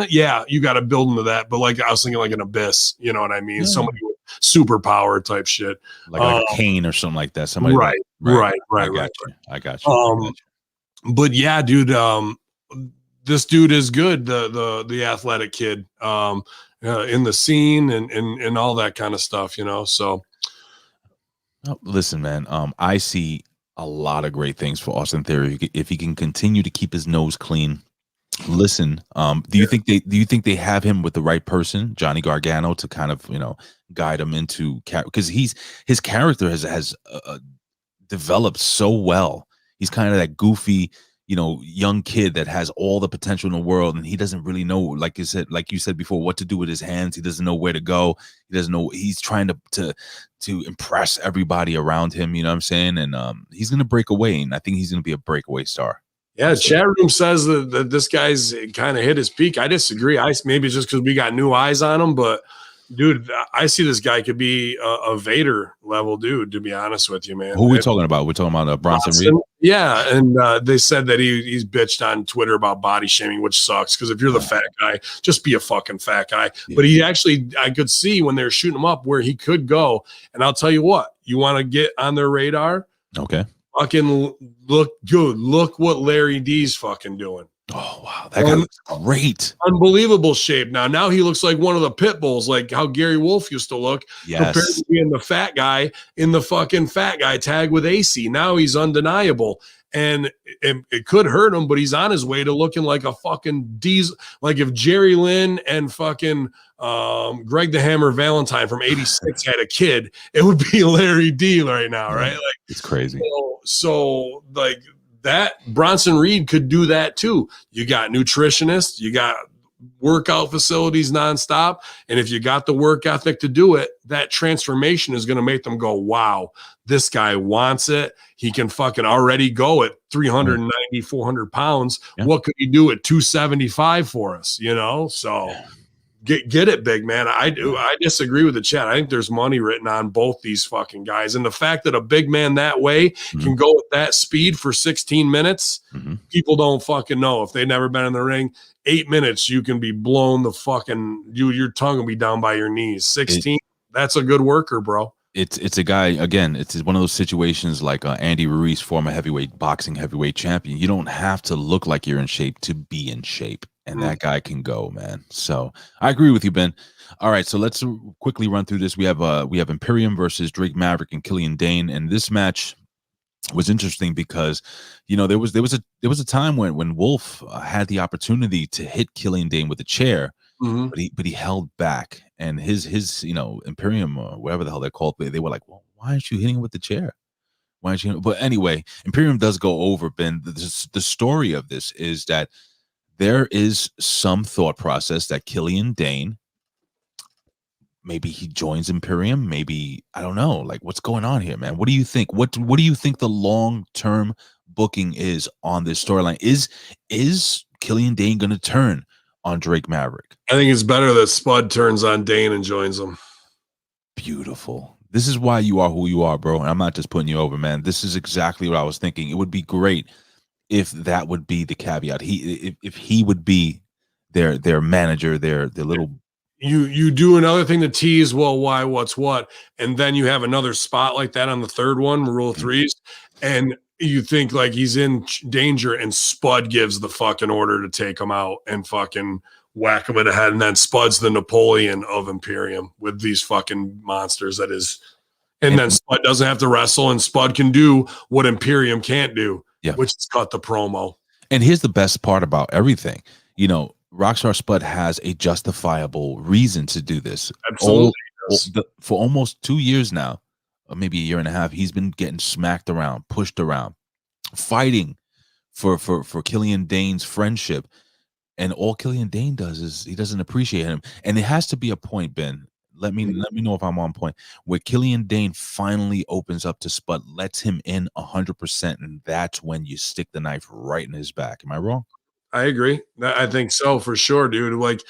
Yeah, you got to build into that. But like I was thinking, like an Abyss. You know what I mean? Somebody with superpower type shit, like a Kane or something like that. Somebody, right. I got you. But yeah, dude, this dude is good. The athletic kid, in the scene and all that kind of stuff. So. Listen, man. I see a lot of great things for Austin Theory if he can continue to keep his nose clean. Listen, do you think they have him with the right person, Johnny Gargano, to kind of guide him into, because his character has developed so well. He's kind of that goofy young kid that has all the potential in the world, and he doesn't really know, like you said before, what to do with his hands. He doesn't know where to go. He doesn't know. He's trying to impress everybody around him. You know what I'm saying? And he's gonna break away, and I think he's gonna be a breakaway star. Yeah, chat room says that this guy's kind of hit his peak. I disagree. Maybe it's just because we got new eyes on him, but dude, I see this guy could be a Vader level dude, to be honest with you, man. Who are we talking about? We're talking about Bronson Reed? Yeah, and they said that he's bitched on Twitter about body shaming, which sucks, because if you're the fat guy, just be a fucking fat guy. Yeah. But he actually, I could see when they were shooting him up where he could go. And I'll tell you what, you want to get on their radar? Okay. Fucking look good. Look what Larry D's fucking doing. Oh, wow. That guy looks great. Unbelievable shape. Now he looks like one of the pit bulls, like how Gary Wolf used to look. Yes. Compared to being the fat guy in the fucking fat guy tag with AC. Now he's undeniable. and it could hurt him, but he's on his way to looking like a fucking diesel. Like if Jerry Lynn and fucking Greg the Hammer Valentine from '86 had a kid, it would be Larry D right now, right? Like it's crazy. So like that Bronson Reed could do that too. You got nutritionists, you got workout facilities nonstop, and if you got the work ethic to do it, that transformation is going to make them go, wow, this guy wants it. He can fucking already go at 390, 400 pounds. Yeah. What could he do at 275 for us? You know, so get it, big man. I disagree with the chat. I think there's money written on both these fucking guys, and the fact that a big man that way can go at that speed for 16 minutes, people don't fucking know. If they've never been in the ring, 8 minutes, you can be blown the fucking, your tongue will be down by your knees. 16, that's a good worker, bro. It's a guy, again, it's one of those situations like Andy Ruiz, former boxing heavyweight champion. You don't have to look like you're in shape to be in shape. And that guy can go, man. So I agree with you, Ben. All right, so let's quickly run through this. We have Imperium versus Drake Maverick and Killian Dane, and this match was interesting because, you know, there was a time when Wolf had the opportunity to hit Killian Dane with a chair, but he held back, and his you know, Imperium or whatever the hell they're called, they were like, well, why aren't you hitting him with the chair? Why aren't you? But anyway, Imperium does go over, Ben. The story of this is that there is some thought process that Killian Dane, maybe he joins Imperium, maybe, I don't know, like what's going on here, man? What do you think? What do you think the long-term booking is on this storyline? Is Killian Dane going to turn on Drake Maverick? I think it's better that Spud turns on Dane and joins him. Beautiful. This is why you are who you are, bro. And I'm not just putting you over, man. This is exactly what I was thinking. It would be great if that would be the caveat. If he would be their manager, their little. You do another thing to tease, well, why, what's what, and then you have another spot like that on the third one, rule of threes, and you think like he's in danger, and Spud gives the fucking order to take him out and fucking whack him in the head, and then Spud's the Napoleon of Imperium with these fucking monsters that is, and then Spud doesn't have to wrestle, and Spud can do what Imperium can't do, which is cut the promo. And here's the best part about everything, you know, Rockstar Spud has a justifiable reason to do this. Absolutely. For almost 2 years now, or maybe a year and a half, he's been getting smacked around, pushed around, fighting for Killian Dane's friendship. And all Killian Dane does is he doesn't appreciate him. And it has to be a point, Ben. Let me know if I'm on point, where Killian Dane finally opens up to Spud, lets him in 100%, and that's when you stick the knife right in his back. Am I wrong? I agree. I think so, for sure, dude. Like,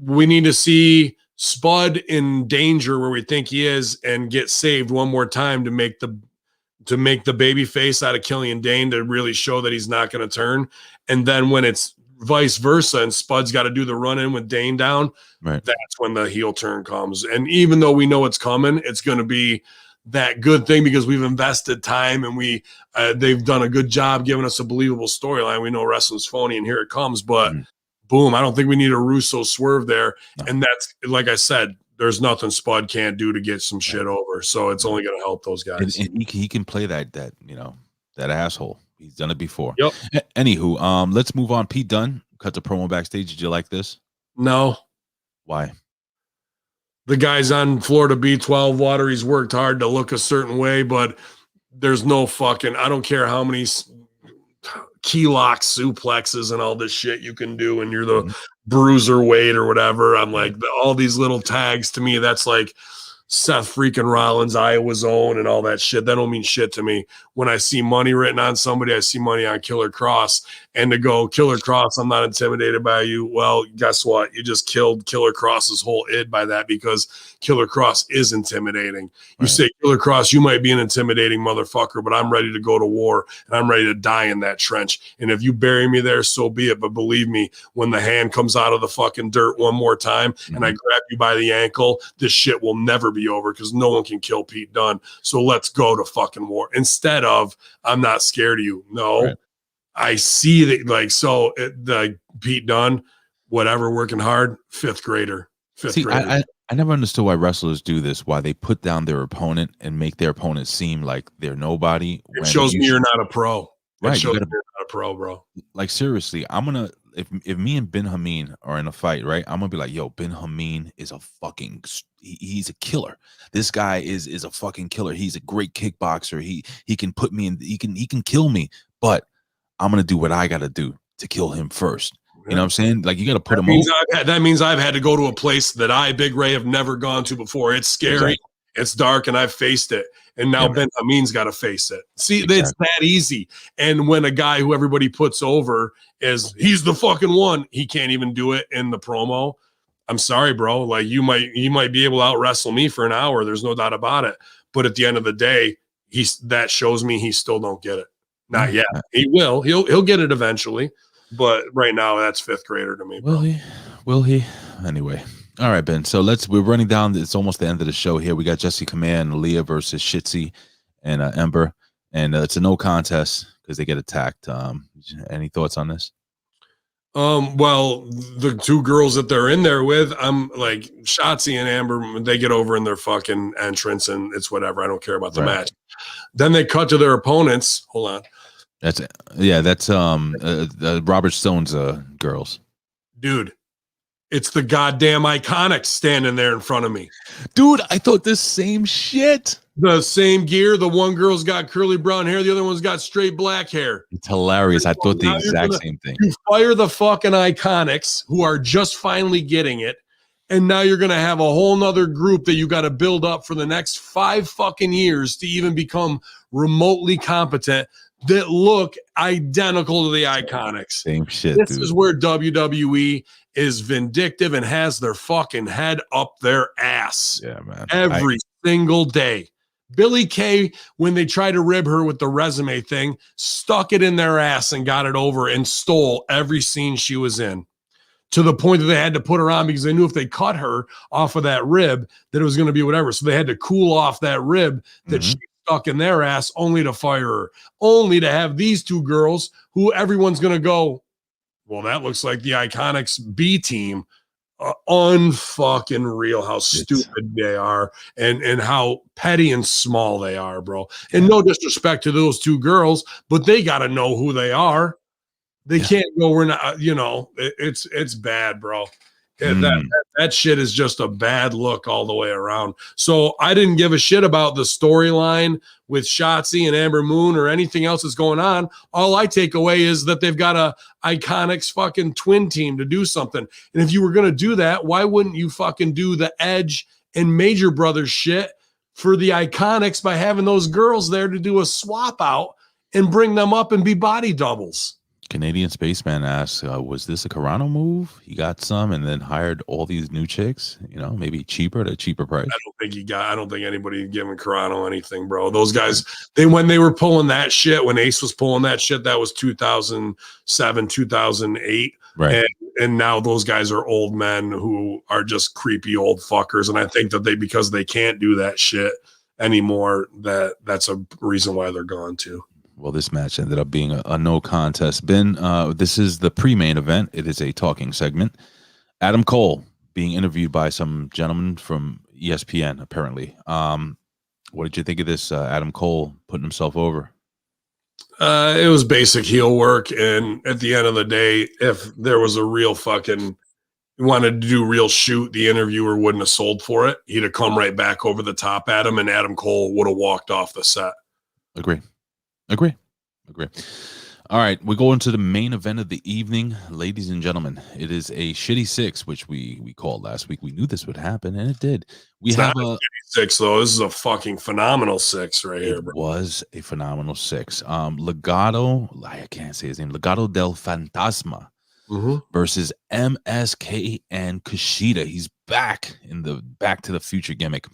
we need to see Spud in danger where we think he is and get saved one more time to make the baby face out of Killian Dane, to really show that he's not going to turn. And then when it's vice versa and Spud's got to do the run in with Dane down, that's when the heel turn comes. And even though we know it's coming, it's going to be that good thing because we've invested time and they've done a good job giving us a believable storyline. We know wrestling's phony, and here it comes. But boom, I don't think we need a Russo swerve there. No. And that's, like I said, there's nothing Spud can't do to get some shit over. So it's only going to help those guys. And he can play that you know, that asshole. He's done it before. Yep. Anywho, let's move on. Pete Dunne cut the promo backstage. Did you like this? No. Why? The guy's on Florida B12 water. He's worked hard to look a certain way, but there's no fucking, I don't care how many key lock suplexes and all this shit you can do, and you're the bruiser weight or whatever. I'm like, all these little tags to me, that's like Seth freaking Rollins, Iowa's own, and all that shit. That don't mean shit to me. When I see money written on somebody, I see money on Killer Cross. And to go, Killer Cross, I'm not intimidated by you. Well, guess what? You just killed Killer Cross's whole id by that, because Killer Cross is intimidating. You say, Killer Cross, you might be an intimidating motherfucker, but I'm ready to go to war, and I'm ready to die in that trench. And if you bury me there, so be it. But believe me, when the hand comes out of the fucking dirt one more time and I grab you by the ankle, this shit will never be over, because no one can kill Pete Dunne. So let's go to fucking war. Instead of, I'm not scared of you. No. Right. I see that, like, so like Pete Dunne, whatever, working hard, fifth grader. Fifth See, grader. I never understood why wrestlers do this, why they put down their opponent and make their opponent seem like they're nobody. It shows me you're not a pro. Right, It shows you gotta, me you're not a pro, bro. like, seriously, I'm gonna if me and Bin Hamin are in a fight, right? I'm gonna be like, yo, Bin Hamin is a fucking he's a killer. This guy is a fucking killer. He's a great kickboxer. He can put me in, he can kill me, but I'm gonna do what I gotta do to kill him first. You know what I'm saying? Like, you gotta put him over. That means I've had to go to a place that Big Ray, have never gone to before. It's scary. Exactly. It's dark, and I've faced it. And now Ben Hamin's got to face it. See, it's that easy. And when a guy who everybody puts over he's the fucking one, he can't even do it in the promo. I'm sorry, bro. Like, you might be able to out wrestle me for an hour. There's no doubt about it. But at the end of the day, that shows me he still don't get it. Not yet. He will. He'll get it eventually. But right now, that's fifth grader to me. Bro. Will he? Anyway. All right, Ben. So we're running down. It's almost the end of the show here. We got Jesse Command, Leah versus Shitzy and Ember. And it's a no contest because they get attacked. Any thoughts on this? Well, the two girls that they're in there with, I'm like, Shotzi and Amber, they get over in their fucking entrance and it's whatever. I don't care about the match. Then they cut to their opponents. Hold on. That's Robert Stone's girls. Dude, it's the goddamn Iconics standing there in front of me. Dude, I thought the same shit. The same gear. The one girl's got curly brown hair. The other one's got straight black hair. It's hilarious. I thought the exact same thing. You fire the fucking Iconics, who are just finally getting it, and now you're going to have a whole nother group that you got to build up for the next 5 fucking years to even become remotely competent that look identical to the Iconics. Same shit, This dude. is where WWE is vindictive and has their fucking head up their ass. Yeah, man. Every single day. Billy Kay, when they tried to rib her with the resume thing, stuck it in their ass and got it over and stole every scene she was in, to the point that they had to put her on because they knew if they cut her off of that rib that it was going to be whatever. So they had to cool off that rib that she stuck in their ass, only to fire her, only to have these two girls who everyone's going to go, well, that looks like the Iconics B team. Unfucking real how stupid they are and how petty and small they are, bro. And no disrespect to those two girls, but they got to know who they are. They can't go, we're not, it's bad, bro. That shit is just a bad look all the way around. So I didn't give a shit about the storyline with Shotzi and Amber Moon or anything else that's going on. All I take away is that they've got a Iconics fucking twin team to do something. And if you were going to do that, why wouldn't you fucking do the Edge and Major Brothers shit for the Iconics by having those girls there to do a swap out and bring them up and be body doubles? Canadian Spaceman asks, was this a Carano move? He got some and then hired all these new chicks, maybe cheaper at a cheaper price. I don't think anybody giving Carano anything, bro. Those guys, when they were pulling that shit, when Ace was pulling that shit, that was 2007, 2008. Right. And now those guys are old men who are just creepy old fuckers. And I think that because they can't do that shit anymore, that's a reason why they're gone too. Well, this match ended up being a no contest. Ben, this is the pre-main event. It is a talking segment. Adam Cole being interviewed by some gentleman from ESPN, apparently. What did you think of this? Adam Cole putting himself over? It was basic heel work. And at the end of the day, if there was a real fucking wanted to do real shoot, the interviewer wouldn't have sold for it. He'd have come right back over the top at him, and Adam Cole would have walked off the set. Agree. All right, we go into the main event of the evening, ladies and gentlemen. It is a shitty 6, which we called last week. We knew this would happen, and it did. It's not a shitty 6, though. This is a fucking phenomenal 6 right here, bro. It was a phenomenal 6. Legado, I can't say his name. Legado del Fantasma versus MSK and Kushida. He's back in the Back to the Future gimmick.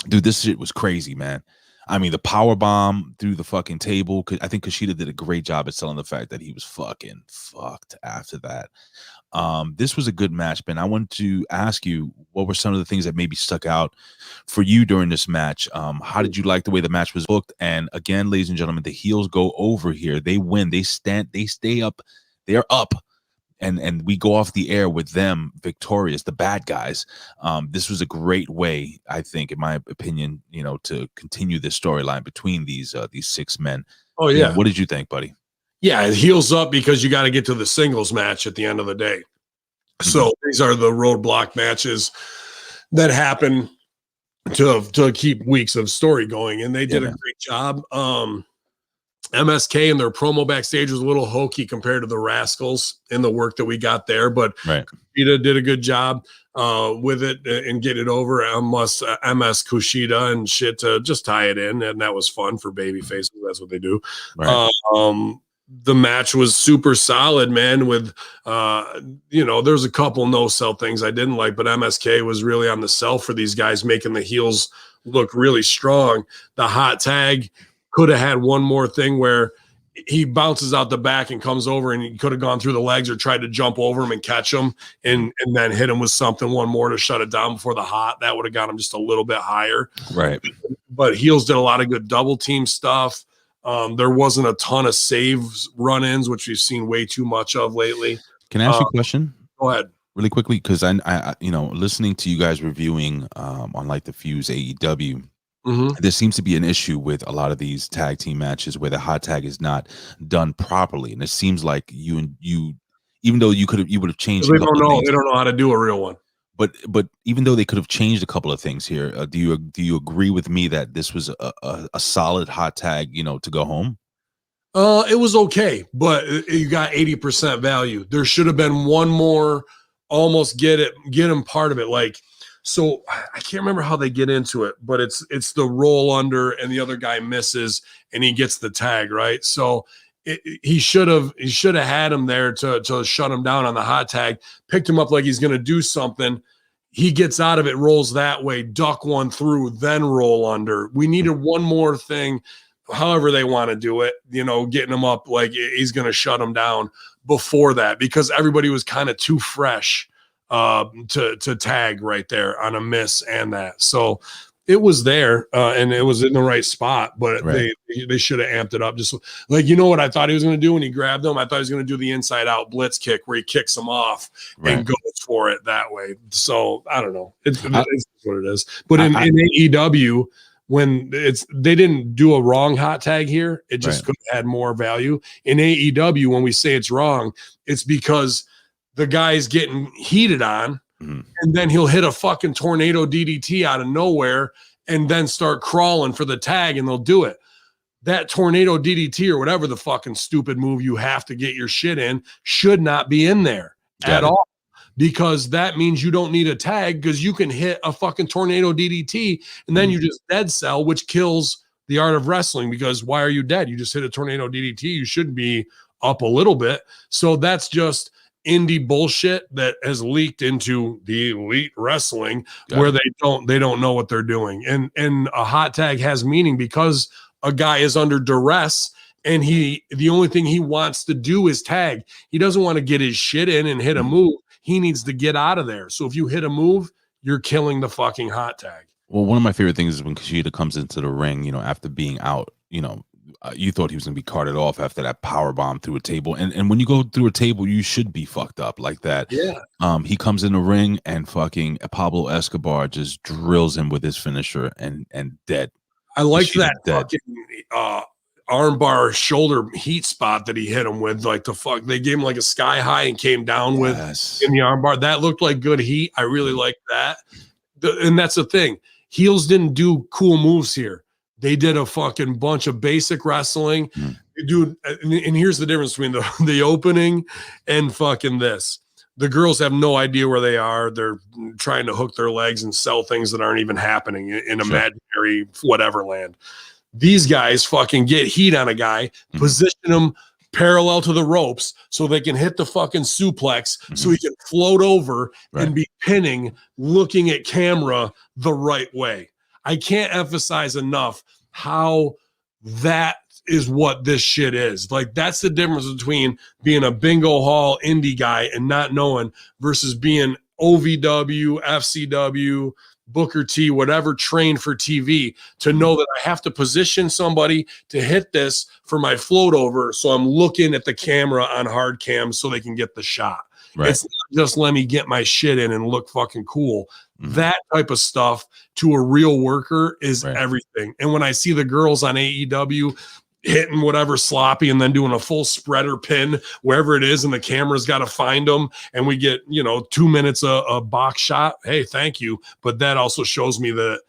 Dude, this shit was crazy, man. I mean, the power bomb through the fucking table. I think Kushida did a great job at selling the fact that he was fucking fucked after that. This was a good match, Ben. I want to ask you, what were some of the things that maybe stuck out for you during this match? How did you like the way the match was booked? And again, ladies and gentlemen, the heels go over here. They win. They stay up. They're up. and we go off the air with them victorious, the bad guys. This was a great way, I think, in my opinion, to continue this storyline between these 6 men. Oh yeah. What did you think, buddy? Yeah, it heals up because you got to get to the singles match at the end of the day. So these are the roadblock matches that happen to keep weeks of story going, and they did a great job. MSK and their promo backstage was a little hokey compared to the Rascals in the work that we got there, but Kushida did a good job with it and get it over. MS Kushida and shit to just tie it in, and that was fun for baby faces. That's what they do. The match was super solid, man, with there's a couple no-sell things I didn't like, but MSK was really on the sell for these guys, making the heels look really strong. The hot tag could have had one more thing where he bounces out the back and comes over, and he could have gone through the legs or tried to jump over him and catch him and then hit him with something, one more to shut it down before the hot. That would have got him just a little bit higher. Right. But heels did a lot of good double team stuff. There wasn't a ton of saves run-ins, which we've seen way too much of lately. Can I ask you a question? Go ahead. Really quickly, because I listening to you guys reviewing on like the Fuse AEW, there seems to be an issue with a lot of these tag team matches where the hot tag is not done properly, and it seems like you even though you would have changed. They don't know how to do a real one. But even though they could have changed a couple of things here, do you agree with me that this was a solid hot tag, to go home? It was okay, but you got 80% value. There should have been one more, almost get him part of it. Like, so I can't remember how they get into it, but it's the roll under and the other guy misses and he gets the tag, right? So he should have had him there to shut him down on the hot tag, picked him up like he's going to do something. He gets out of it, rolls that way, duck one through, then roll under. We needed one more thing, however they want to do it, getting him up like he's going to shut him down before that, because everybody was kind of too fresh to tag right there on a miss and that. So it was there and it was in the right spot, but they should have amped it up. Just like, what I thought he was going to do when he grabbed him? I thought he was going to do the inside out blitz kick where he kicks him off and goes for it that way. So I don't know. It's what it is. But in AEW, when they didn't do a wrong hot tag here, it just could have had more value. In AEW, when we say it's wrong, it's because the guy's getting heated on, and then he'll hit a fucking tornado DDT out of nowhere and then start crawling for the tag, and they'll do it. That tornado DDT or whatever the fucking stupid move you have to get your shit in should not be in there at all, because that means you don't need a tag, because you can hit a fucking tornado DDT and then you just dead cell, which kills the art of wrestling, because why are you dead? You just hit a tornado DDT. You should be up a little bit. So that's just indie bullshit that has leaked into the elite wrestling where they don't know what they're doing. And a hot tag has meaning because a guy is under duress and the only thing he wants to do is tag. He doesn't want to get his shit in and hit a move. He needs to get out of there. So if you hit a move, you're killing the fucking hot tag. Well, one of my favorite things is when Kushida comes into the ring, after being out, you thought he was going to be carted off after that power bomb through a table. And when you go through a table, you should be fucked up like that. Yeah. He comes in the ring and fucking Pablo Escobar just drills him with his finisher and dead. I like that fucking armbar shoulder heat spot that he hit him with. Like they gave him like a sky high and came down with in the armbar. That looked like good heat. I really like that. And that's the thing. Heels didn't do cool moves here. They did a fucking bunch of basic wrestling. Dude, and here's the difference between the opening and fucking this. The girls have no idea where they are. They're trying to hook their legs and sell things that aren't even happening in imaginary whatever land. These guys fucking get heat on a guy, position him parallel to the ropes so they can hit the fucking suplex so he can float over and be pinning, looking at camera the right way. I can't emphasize enough how that is what this shit is. Like, that's the difference between being a bingo hall indie guy and not knowing versus being OVW, FCW, Booker T, whatever, trained for TV, to know that I have to position somebody to hit this for my float over. So I'm looking at the camera on hard cam so they can get the shot. Right. It's not just let me get my shit in and look fucking cool. That type of stuff to a real worker is everything. And when I see the girls on AEW hitting whatever sloppy and then doing a full spreader pin wherever it is, and the camera's got to find them, and we get 2 minutes a box shot, hey, thank you. But that also shows me that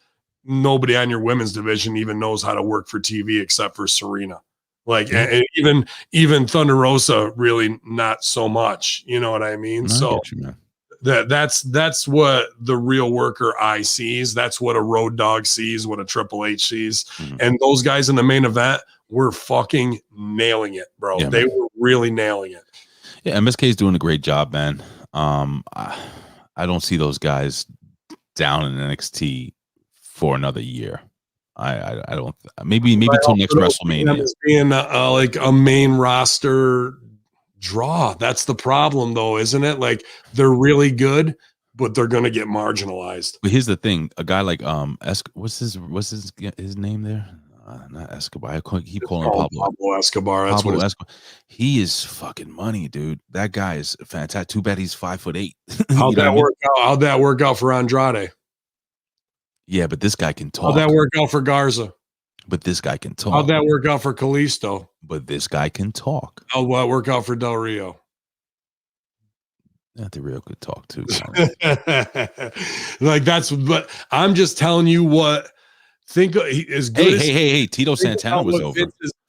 nobody on your women's division even knows how to work for TV except for Serena. Like, and even Thunder Rosa, really not so much. You know what I mean? That's what the real worker eye sees. That's what a Road Dogg sees, what a Triple H sees. And those guys in the main event were fucking nailing it, bro. Yeah, they were really nailing it. Yeah, MSK is doing a great job, man. I don't see those guys down in NXT for another year. I don't. Maybe till next WrestleMania. As being like a main roster draw. That's the problem, though, isn't it? Like, they're really good, but they're gonna get marginalized. But here's the thing: a guy like what's his name there? Not Escobar. I keep calling him Pablo Escobar. That's Pablo Escobar. He is fucking money, dude. That guy is fantastic. Too bad he's 5'8". How'd that work out? How'd that work out for Andrade? Yeah, but this guy can talk. How'd that work out for Garza? But this guy can talk. How'd that work out for Kalisto? But this guy can talk. How'd that work out for Del Rio? Yeah, Del Rio could talk too. Like, but I'm just telling you what. Think as good. Hey! Tito Santana was over.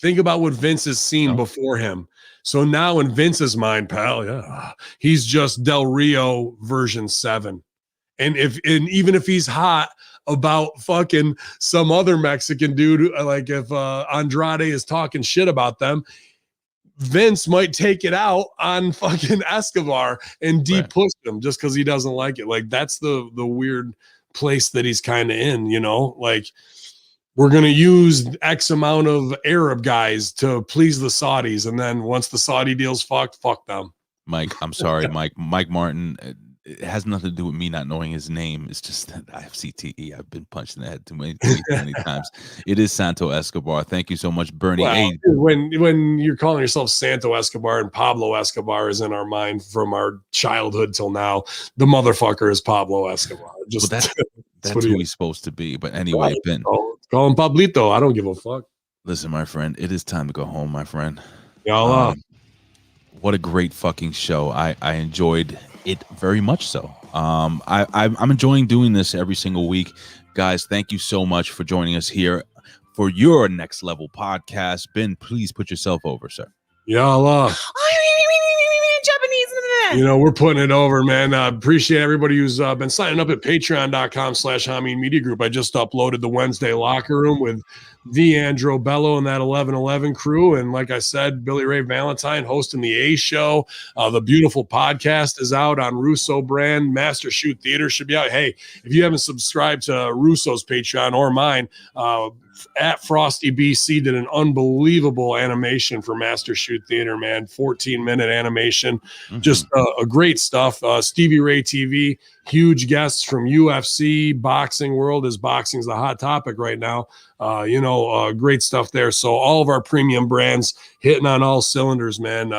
Think about what Vince has seen before him. So now in Vince's mind, pal, he's just Del Rio version 7. And even if he's hot about fucking some other Mexican dude, like if Andrade is talking shit about them, Vince might take it out on fucking Escobar and push him just because he doesn't like it. Like, that's the weird place that he's kind of in, like, we're going to use X amount of Arab guys to please the Saudis. And then once the Saudi deal's fuck them. Mike, I'm sorry, Mike Martin. It has nothing to do with me not knowing his name. It's just that I have CTE. I've been punched in the head too many times. It is Santo Escobar. Thank you so much, Bernie. Well, when you're calling yourself Santo Escobar and Pablo Escobar is in our mind from our childhood till now, the motherfucker is Pablo Escobar. Just that's who he's supposed to be. But anyway, Ben, call him Pablito. I don't give a fuck. Listen, my friend, it is time to go home, my friend. Y'all what a great fucking show. I enjoyed it very much so. I'm enjoying doing this every single week. Guys, thank you so much for joining us here for your Next Level podcast. Ben, please put yourself over, sir. Y'all we're putting it over, man. Appreciate everybody who's been signing up at patreon.com/Hamin Media Group. I just uploaded the Wednesday locker room with the Andro Bello and that 1111 crew. And like I said, Billy Ray Valentine hosting the A Show. The beautiful podcast is out on Russo brand. Master Shoot Theater should be out. Hey, if you haven't subscribed to Russo's Patreon or mine, at Frosty BC did an unbelievable animation for Master Shoot Theater, man. 14-minute animation. Just a great stuff. Stevie Ray TV, huge guests from UFC, boxing world, as boxing's the hot topic right now. Great stuff there. So all of our premium brands hitting on all cylinders, man.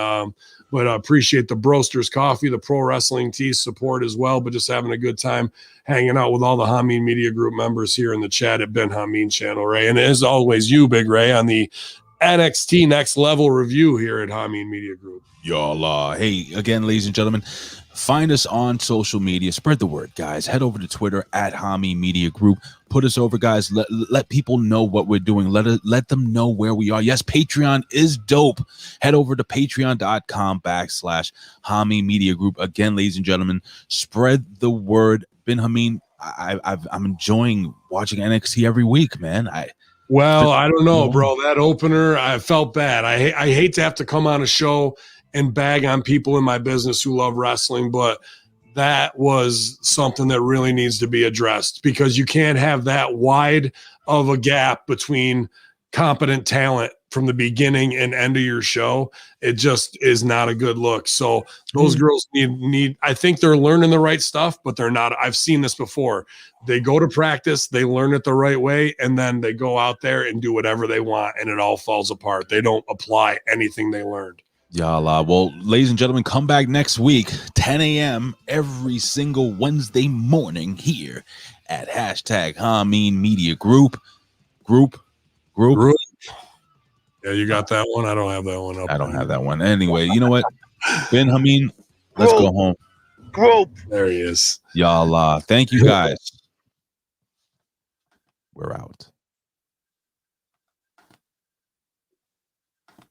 But I appreciate the Broasters Coffee, the Pro Wrestling Tees support as well, but just having a good time hanging out with all the Hamin Media Group members here in the chat at Ben Hamin Channel, Ray. And as always, you, Big Ray, on the NXT Next Level review here at Hamin Media Group. Y'all, hey, again, ladies and gentlemen, find us on social media. Spread the word, guys. Head over to Twitter at Hamin Media Group. Put us over, guys. Let people know what we're doing. Let them know where we are. Yes, Patreon is dope. Head over to patreon.com/Hamin Media Group. Again, ladies and gentlemen, spread the word. Ben Hamin, I'm enjoying watching NXT every week, man. I don't know, bro. That opener, I felt bad. I hate to have to come on a show and bag on people in my business who love wrestling, but that was something that really needs to be addressed, because you can't have that wide of a gap between competent talent from the beginning and end of your show. It just is not a good look. So those girls need, I think they're learning the right stuff, but they're not. I've seen this before. They go to practice, they learn it the right way, and then they go out there and do whatever they want, and it all falls apart. They don't apply anything they learned. Y'all, well, ladies and gentlemen, come back next week, 10 a.m. every single Wednesday morning here at #Hamin Media Group. Yeah, you got that one. I don't have that one up. I don't have that one. Anyway, you know what? Bin Hamin, let's go home. There he is. Y'all, thank you guys. We're out.